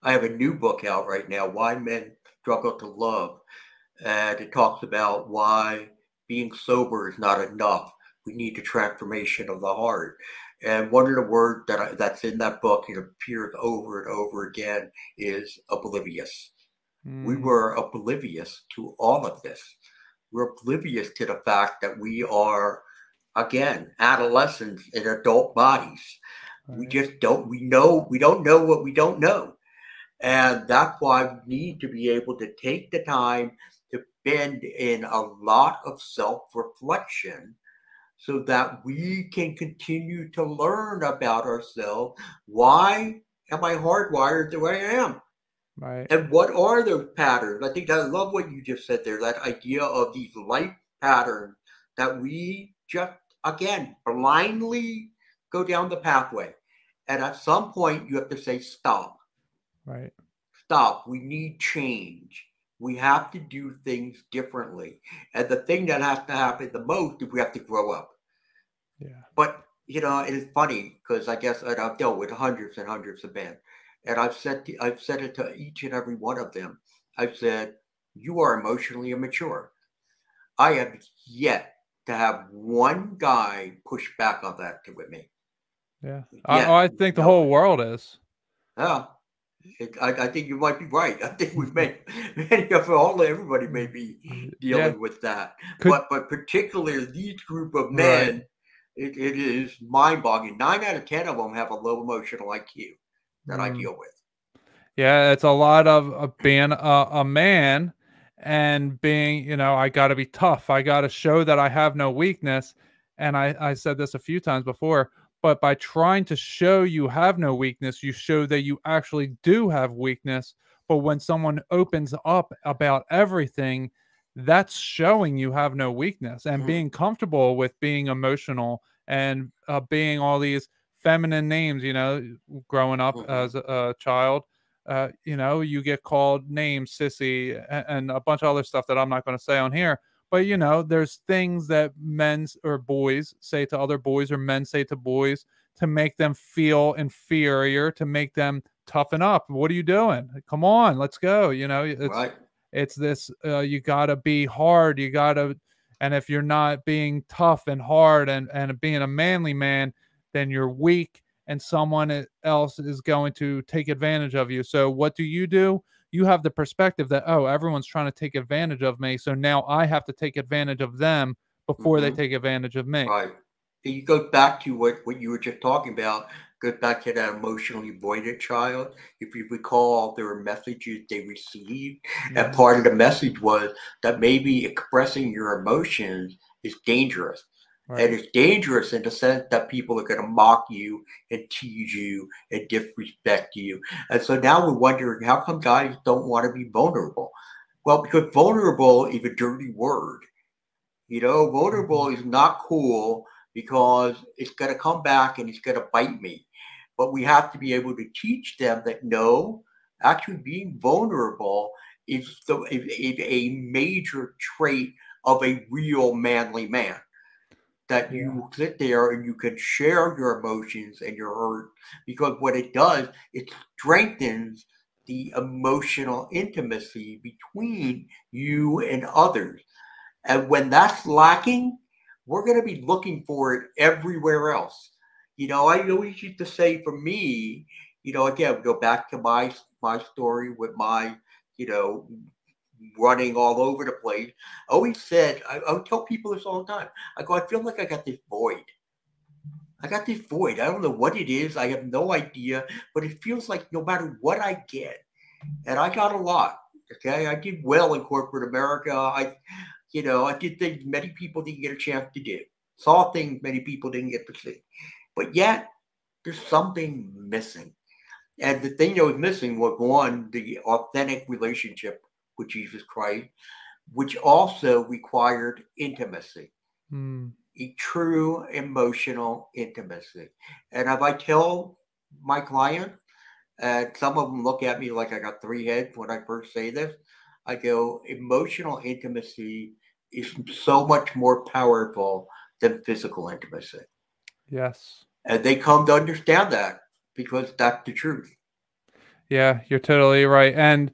I have a new book out right now, Why Men Struggle to Love. And it talks about why being sober is not enough. We need the transformation of the heart. And one of the words that's in that book, it appears over and over again, is oblivious. We were oblivious to all of this. We're oblivious to the fact that we are, again, adolescents in adult bodies. We just don't, we don't know what we don't know. And that's why we need to be able to take the time to spend in a lot of self-reflection so that we can continue to learn about ourselves. Why am I hardwired the way I am? Right. And what are those patterns? I think I love what you just said there, that idea of these life patterns that we just, again, blindly go down the pathway. And at some point, you have to say, stop. Right. Stop. We need change. We have to do things differently. And the thing that has to happen the most is we have to grow up. Yeah. But, it's funny because I guess I've dealt with hundreds and hundreds of men. And I've said it to each and every one of them. I've said, you are emotionally immature. I have yet to have one guy push back on that with me. Yeah. I think the whole world is. Yeah. I think you might be right. I think we've many of everybody may be dealing with that. But particularly these group of men, it is mind-boggling. 9 out of 10 of them have a low emotional IQ that I deal with. Yeah, it's a lot of being a man and being, I got to be tough. I got to show that I have no weakness. And I said this a few times before, but by trying to show you have no weakness, you show that you actually do have weakness. But when someone opens up about everything, that's showing you have no weakness, and being comfortable with being emotional and being all these feminine names, growing up as a child. You get called names, sissy, and a bunch of other stuff that I'm not going to say on here. But there's things that men or boys say to other boys, or men say to boys, to make them feel inferior, to make them toughen up. What are you doing? Come on, let's go. It's this. You gotta be hard. And if you're not being tough and hard and being a manly man, then you're weak, and someone else is going to take advantage of you. So what do? You have the perspective that, oh, everyone's trying to take advantage of me, so now I have to take advantage of them before they take advantage of me. Right. You go back to what you were just talking about. Goes back to that emotionally voided child. If you recall, there were messages they received, and part of the message was that maybe expressing your emotions is dangerous. Right. And it's dangerous in the sense that people are going to mock you and tease you and disrespect you. And so now we're wondering, how come guys don't want to be vulnerable? Well, because vulnerable is a dirty word. Vulnerable is not cool, because it's going to come back and it's going to bite me. But we have to be able to teach them that no, actually being vulnerable is a major trait of a real manly man. That you sit there and you can share your emotions and your hurt, because what it does, it strengthens the emotional intimacy between you and others. And when that's lacking, we're going to be looking for it everywhere else. I always used to say, for me, again, go back to my story with my, running all over the place. I always said, I would tell people this all the time. I go, I feel like I got this void. I don't know what it is. I have no idea, but it feels like no matter what I get, and I got a lot. Okay, I did well in corporate America. I did things many people didn't get a chance to do. Saw things many people didn't get to see. But yet, there's something missing. And the thing that was missing was, one, the authentic relationship with Jesus Christ, which also required intimacy. A true emotional intimacy. And if I tell my clients, and some of them look at me like I got three heads when I first say this, I go, emotional intimacy is so much more powerful than physical intimacy. Yes. And they come to understand that, because that's the truth. Yeah, you're totally right. And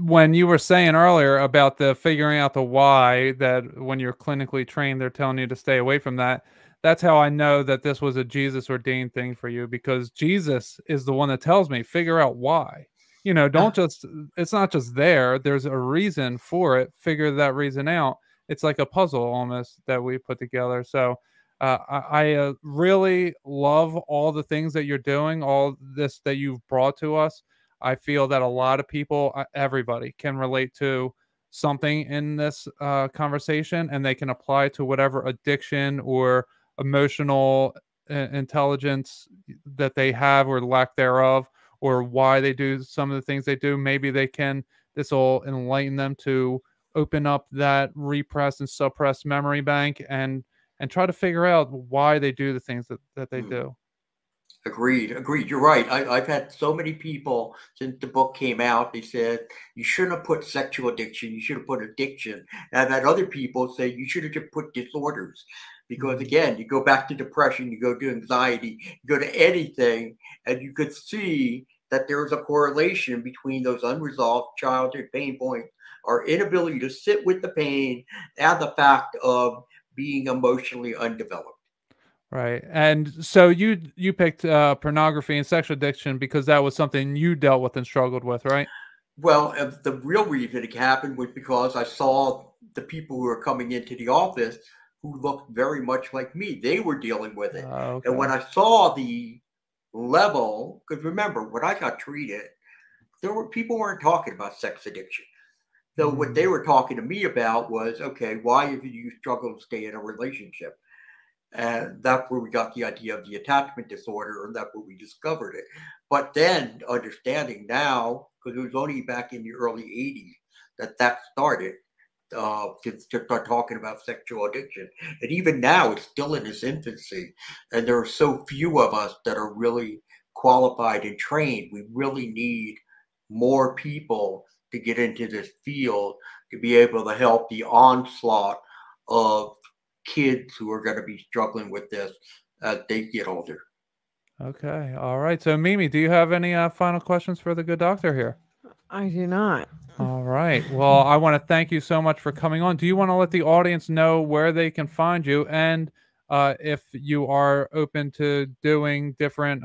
when you were saying earlier about the figuring out the why, that when you're clinically trained, they're telling you to stay away from that. That's how I know that this was a Jesus ordained thing for you, because Jesus is the one that tells me, figure out why. Don't just, it's not just there. There's a reason for it. Figure that reason out. It's like a puzzle almost that we put together. So I really love all the things that you're doing, all this that you've brought to us. I feel that a lot of people, everybody, can relate to something in this conversation, and they can apply to whatever addiction or emotional intelligence that they have, or lack thereof, or why they do some of the things they do. Maybe this will enlighten them to open up that repressed and suppressed memory bank, and try to figure out why they do the things that they do. Agreed. You're right. I've had so many people since the book came out. They said, you shouldn't have put sexual addiction. You should have put addiction. And I've had other people say, you should have just put disorders. Because again, you go back to depression, you go to anxiety, you go to anything, and you could see that there is a correlation between those unresolved childhood pain points, our inability to sit with the pain, and the fact of being emotionally undeveloped. Right. And so you picked pornography and sexual addiction because that was something you dealt with and struggled with, right? Well, the real reason it happened was because I saw the people who were coming into the office who looked very much like me. They were dealing with it. Okay. And when I saw the level, because remember, when I got treated, people weren't talking about sex addiction. So what they were talking to me about was, okay, why do you struggle to stay in a relationship? And that's where we got the idea of the attachment disorder, and that's where we discovered it. But then understanding now, because it was only back in the early 80s that started to start talking about sexual addiction. And even now, it's still in its infancy. And there are so few of us that are really qualified and trained. We really need more people to get into this field to be able to help the onslaught of kids who are going to be struggling with this as they get older. Okay. All right. So, Mimi, do you have any final questions for the good doctor here? I do not. All right. Well, I want to thank you so much for coming on. Do you want to let the audience know where they can find you, and if you are open to doing different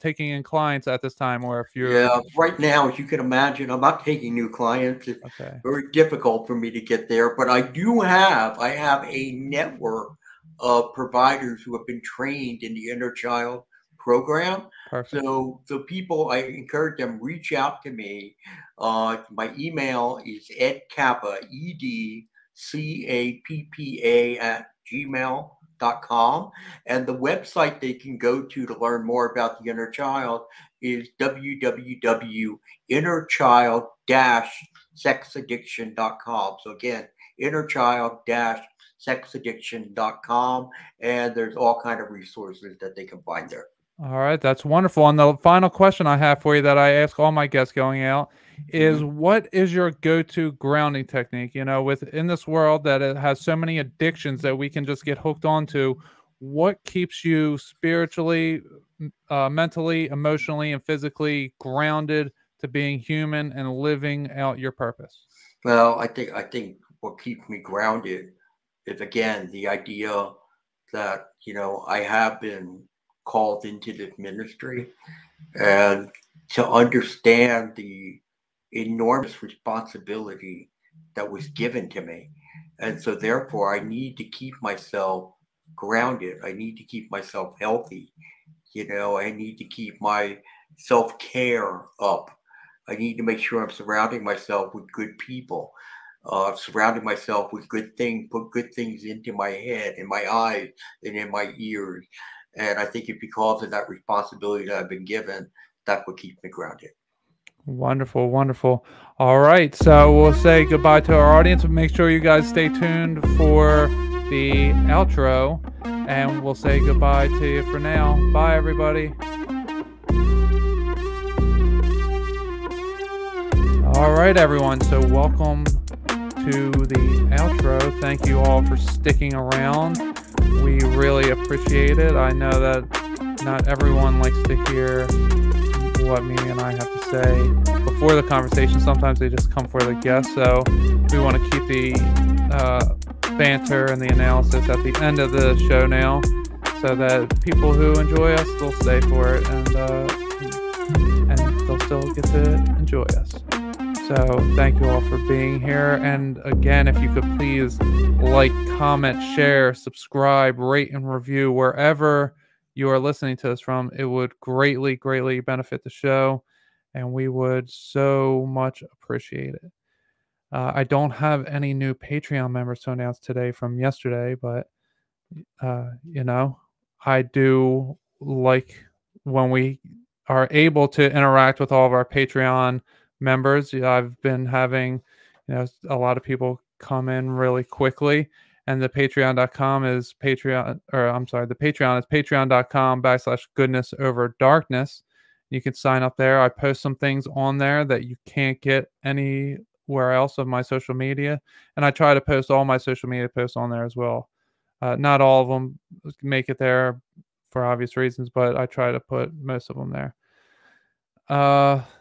taking in clients at this time, or if you're Yeah, right now, as you can imagine, I'm not taking new clients. It's okay? very difficult for me to get there, but I have a network of providers who have been trained in the inner child program. Perfect. So people, I encourage them reach out to me. My email is edcappa, EDCAPPA @gmail.com. And the website they can go to learn more about the inner child is www.innerchild-sexaddiction.com. So again, innerchild-sexaddiction.com, and there's all kind of resources that they can find there. All right, that's wonderful. And the final question I have for you that I ask all my guests going out is, what is your go-to grounding technique? You know, within this world that it has so many addictions that we can just get hooked onto, what keeps you spiritually, mentally, emotionally, and physically grounded to being human and living out your purpose? Well, I think what keeps me grounded is again the idea that I have been called into this ministry, and to understand the enormous responsibility that was given to me. And so, therefore, I need to keep myself grounded. I need to keep myself healthy. I need to keep my self care up. I need to make sure I'm surrounding myself with good people, surrounding myself with good things, put good things into my head, in my eyes, and in my ears. And I think it's because of that responsibility that I've been given, that's what keeps me grounded. Wonderful, wonderful. All right, so we'll say goodbye to our audience. Make sure you guys stay tuned for the outro, and we'll say goodbye to you for now. Bye, everybody. All right, everyone. So welcome to the outro. Thank you all for sticking around. We really appreciate it. I know that not everyone likes to hear what Mimi and I have to say before the conversation. Sometimes they just come for the guests. So we want to keep the banter and the analysis at the end of the show now, so that people who enjoy us, they'll stay for it, and they'll still get to enjoy us. So thank you all for being here. And again, if you could please like, comment, share, subscribe, rate, and review wherever you are listening to us from, it would greatly, greatly benefit the show, and we would so much appreciate it. I don't have any new Patreon members to announce today from yesterday, but I do like when we are able to interact with all of our Patreon members. I've been having, a lot of people come in really quickly, and the patreon.com is the Patreon is patreon.com/goodness-over-darkness. You can sign up there. I post some things on there that you can't get anywhere else of my social media, and I try to post all my social media posts on there as well. Not all of them make it there for obvious reasons, but I try to put most of them there.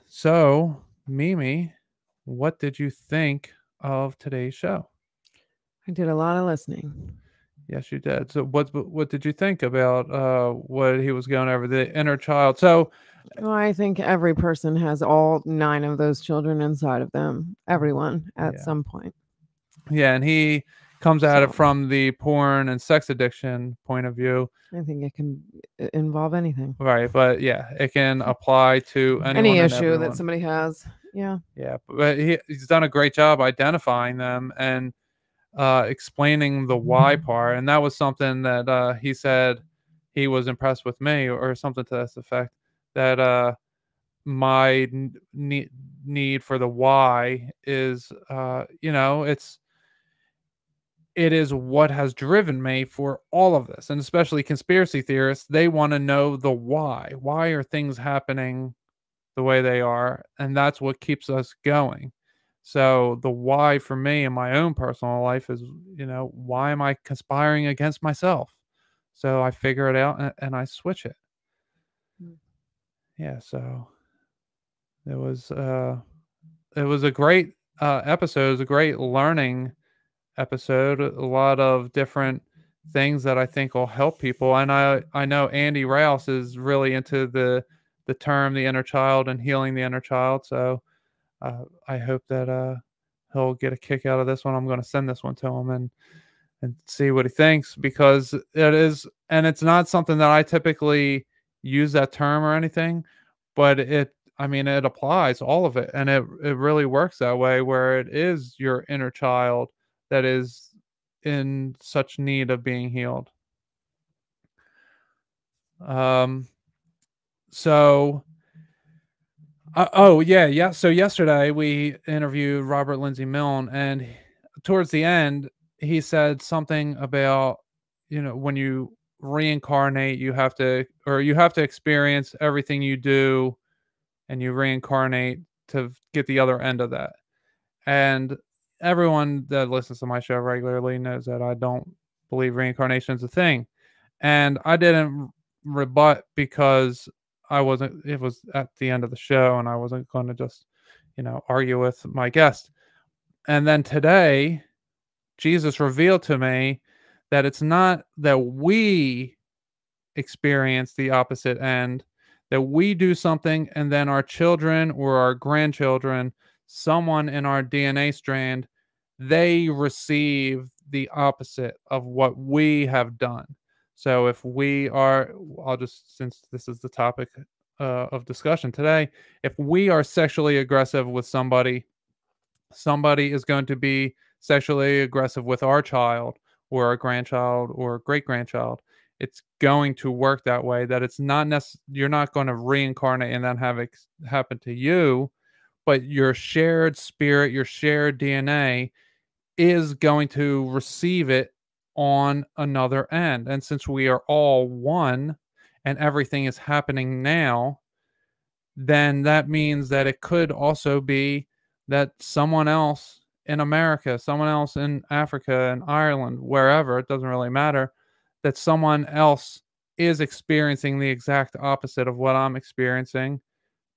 So Mimi, what did you think of today's show? I did a lot of listening. Yes, you did. So what did you think about what he was going over, the inner child? So well, I think every person has all 9 of those children inside of them. Everyone at some point. Yeah, and he comes at it from the porn and sex addiction point of view. I think it can involve anything. Right, but yeah, it can apply to any issue that somebody has. Yeah. Yeah, but he's done a great job identifying them and explaining the why part. And that was something that he said he was impressed with me, or something to this effect, that my need for the why is, it is what has driven me for all of this. And especially conspiracy theorists, they want to know the why. Why are things happening the way they are? And that's what keeps us going. So the why for me in my own personal life is, why am I conspiring against myself? So I figure it out and I switch it. Yeah. So it was a great episode. It was a great learning episode. A lot of different things that I think will help people. And I know Andy Rouse is really into the term the inner child and healing the inner child. So I hope that he'll get a kick out of this one. I'm going to send this one to him and see what he thinks, because it is, and it's not something that I typically use that term or anything, but it applies all of it, and it really works that way, where it is your inner child that is in such need of being healed. So so yesterday we interviewed Robert Lindsay Milne, and towards the end he said something about, when you reincarnate, you have to experience everything you do, and you reincarnate to get the other end of that. And everyone that listens to my show regularly knows that I don't believe reincarnation is a thing. And I didn't rebut, because it was at the end of the show and I wasn't going to just, argue with my guest. And then today, Jesus revealed to me that it's not that we experience the opposite end, that we do something and then our children or our grandchildren, someone in our DNA strand, they receive the opposite of what we have done. So if we are, since this is the topic of discussion today, if we are sexually aggressive with somebody is going to be sexually aggressive with our child or our grandchild or great grandchild. It's going to work that way, that it's not you're not going to reincarnate and then have it happen to you, but your shared spirit, your shared DNA is going to receive it on another end. And since we are all one and everything is happening now, then that means that it could also be that someone else in America, someone else in Africa and Ireland, wherever, it doesn't really matter, that someone else is experiencing the exact opposite of what I'm experiencing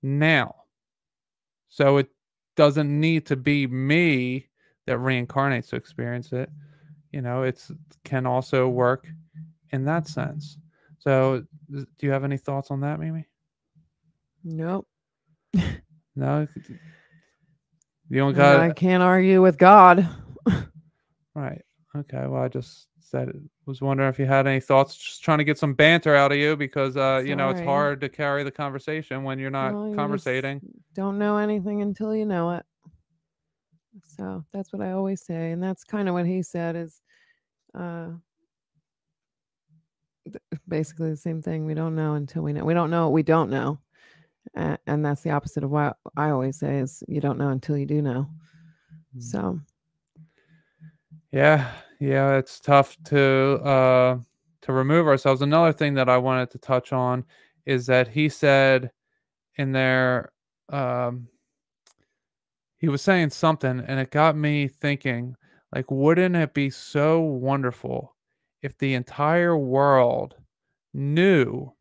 now. So it doesn't need to be me that reincarnates to experience it. It can also work in that sense. So do you have any thoughts on that, Mimi? Nope. No? You don't got I can't argue with God. Right. Okay. Well, I just was wondering if you had any thoughts, just trying to get some banter out of you, because it's hard to carry the conversation when you're not conversating. Don't know anything until you know it. So that's what I always say, and that's kind of what he said is basically the same thing. We don't know until we know. We don't know what we don't know. And that's the opposite of what I always say is you don't know until you do know. So yeah, it's tough to remove ourselves. Another thing that I wanted to touch on is that he said in there, he was saying something, and it got me thinking, like, wouldn't it be so wonderful if the entire world knew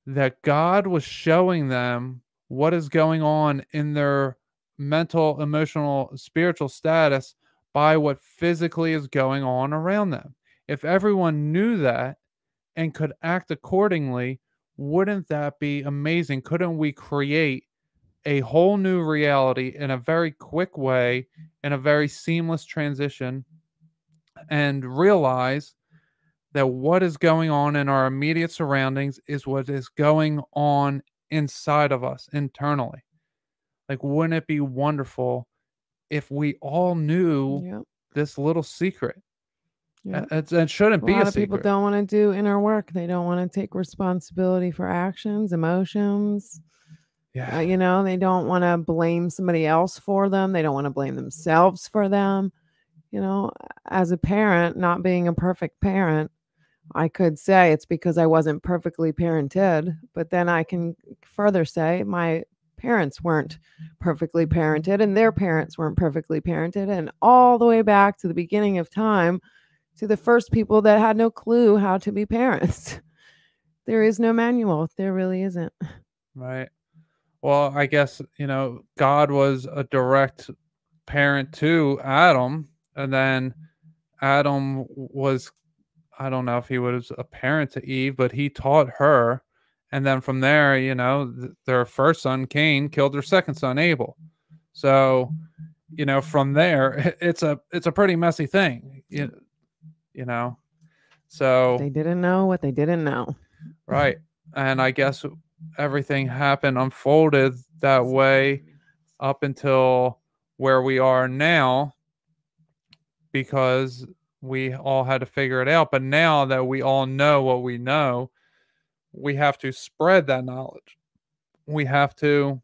that God was showing them what is going on in their mental, emotional, spiritual status by what physically is going on around them? If everyone knew that and could act accordingly, wouldn't that be amazing? Couldn't we create a whole new reality in a very quick way, in a very seamless transition, and realize that what is going on in our immediate surroundings is what is going on inside of us internally? Like, wouldn't it be wonderful if we all knew this little secret? It shouldn't be a secret. A lot of people don't want to do inner work. They don't want to take responsibility for actions, emotions. Yeah. You know, they don't want to blame somebody else for them. They don't want to blame themselves for them. You know, as a parent, not being a perfect parent, I could say it's because I wasn't perfectly parented, but then I can further say my parents weren't perfectly parented and their parents weren't perfectly parented, and all the way back to the beginning of time to the first people that had no clue how to be parents. There is no manual. There really isn't. Right. Well, I guess, God was a direct parent to Adam, and then Adam was, I don't know if he was a parent to Eve, but he taught her. And then from there, their first son, Cain, killed their second son, Abel. So, from there, it's a pretty messy thing, you know. So They didn't know what they didn't know. Right. And I guess everything happened, unfolded that way up until where we are now, because we all had to figure it out. But now that we all know what we know, we have to spread that knowledge. We have to,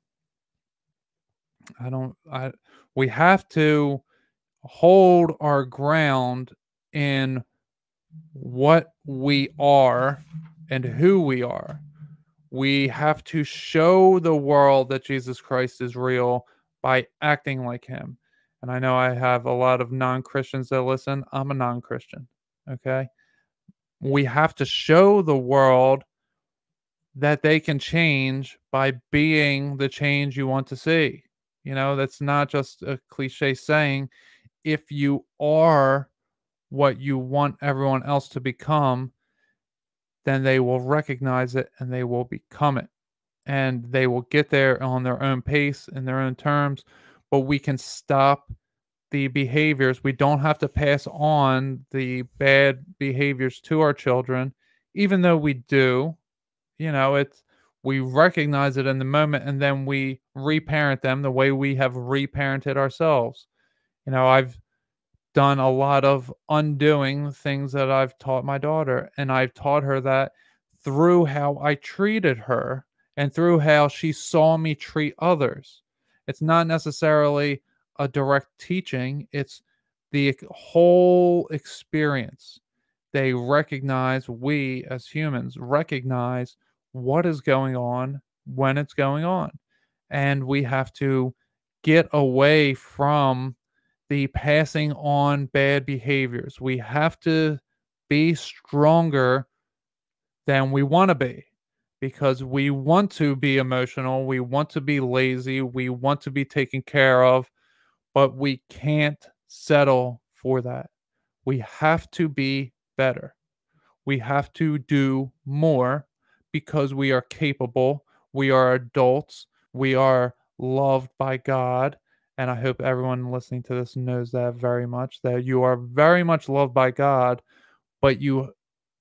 we have to hold our ground in what we are and who we are. We have to show the world that Jesus Christ is real by acting like him. And I know I have a lot of non-Christians that listen. I'm a non-Christian. Okay. We have to show the world that they can change by being the change you want to see. That's not just a cliche saying. If you are what you want everyone else to become, then they will recognize it and they will become it. And they will get there on their own pace, in their own terms. But we can stop the behaviors. We don't have to pass on the bad behaviors to our children, even though we do. We recognize it in the moment, and then we reparent them the way we have reparented ourselves. I've done a lot of undoing things that I've taught my daughter, and I've taught her that through how I treated her and through how she saw me treat others. It's not necessarily a direct teaching, it's the whole experience. We as humans recognize what is going on when it's going on. And we have to get away from the passing on bad behaviors. We have to be stronger than we want to be, because we want to be emotional, we want to be lazy, we want to be taken care of, but we can't settle for that. We have to be better. We have to do more, because we are capable, we are adults, we are loved by God. And I hope everyone listening to this knows that very much, that you are very much loved by God, but you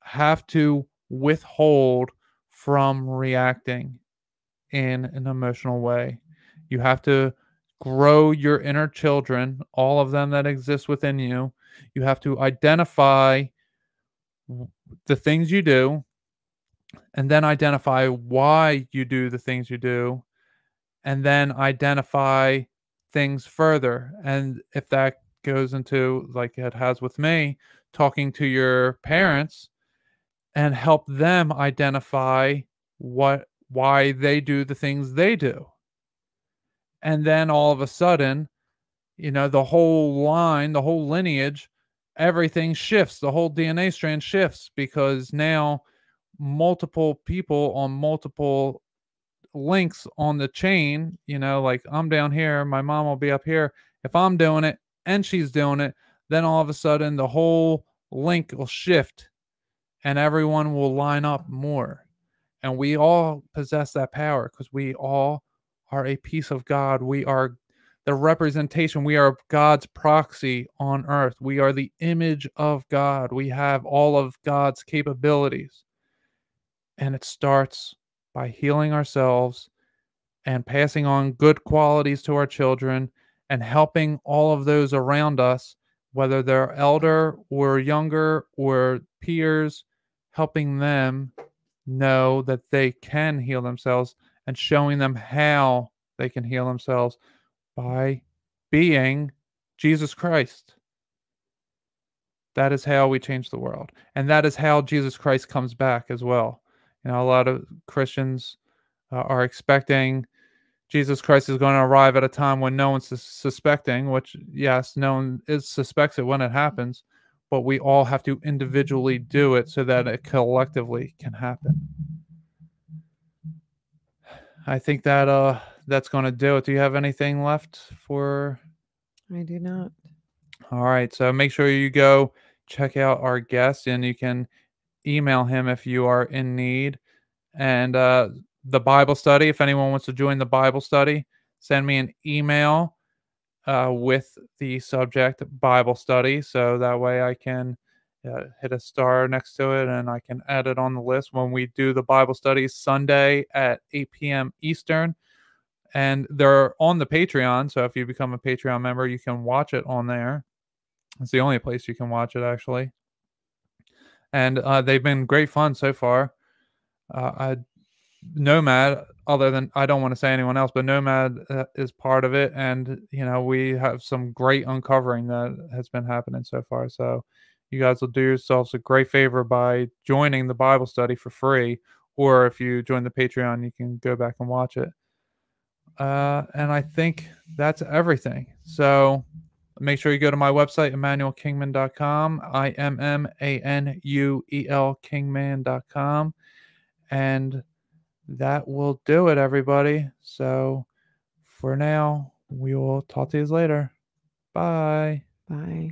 have to withhold from reacting in an emotional way. You have to grow your inner children, all of them that exist within you. You have to identify the things you do, and then identify why you do the things you do, and then identify things further. And if that goes into, like it has with me, talking to your parents and help them identify why they do the things they do. And then all of a sudden, the whole line, the whole lineage, everything shifts. The whole DNA strand shifts, because now multiple people on multiple links on the chain, like I'm down here, my mom will be up here. If I'm doing it and she's doing it, then all of a sudden the whole link will shift and everyone will line up more. And we all possess that power, because we all are a piece of God. We are the representation. We are God's proxy on earth. We are the image of God. We have all of God's capabilities. And it starts by healing ourselves and passing on good qualities to our children, and helping all of those around us, whether they're elder or younger or peers, helping them know that they can heal themselves and showing them how they can heal themselves by being Jesus Christ. That is how we change the world. And that is how Jesus Christ comes back as well. You know, a lot of Christians are expecting Jesus Christ is going to arrive at a time when no one's suspecting, which, yes, no one suspects it when it happens, but we all have to individually do it so that it collectively can happen. I think that that's going to do it. Do you have anything left for? I do not. All right. So make sure you go check out our guest, and you can email him if you are in need. And the Bible study, if anyone wants to join the Bible study, send me an email with the subject Bible study. So that way I can hit a star next to it and I can add it on the list when we do the Bible study Sunday at 8 p.m. Eastern. And they're on the Patreon. So if you become a Patreon member, you can watch it on there. It's the only place you can watch it, actually. And they've been great fun so far. Nomad, other than, I don't want to say anyone else, but Nomad is part of it. And, you know, we have some great uncovering that has been happening so far. So you guys will do yourselves a great favor by joining the Bible study for free. Or if you join the Patreon, you can go back and watch it. And I think that's everything. So make sure you go to my website, ImmanuelKingman.com, IMMANUEL Kingman.com. And that will do it, everybody. So for now, we will talk to you later. Bye. Bye.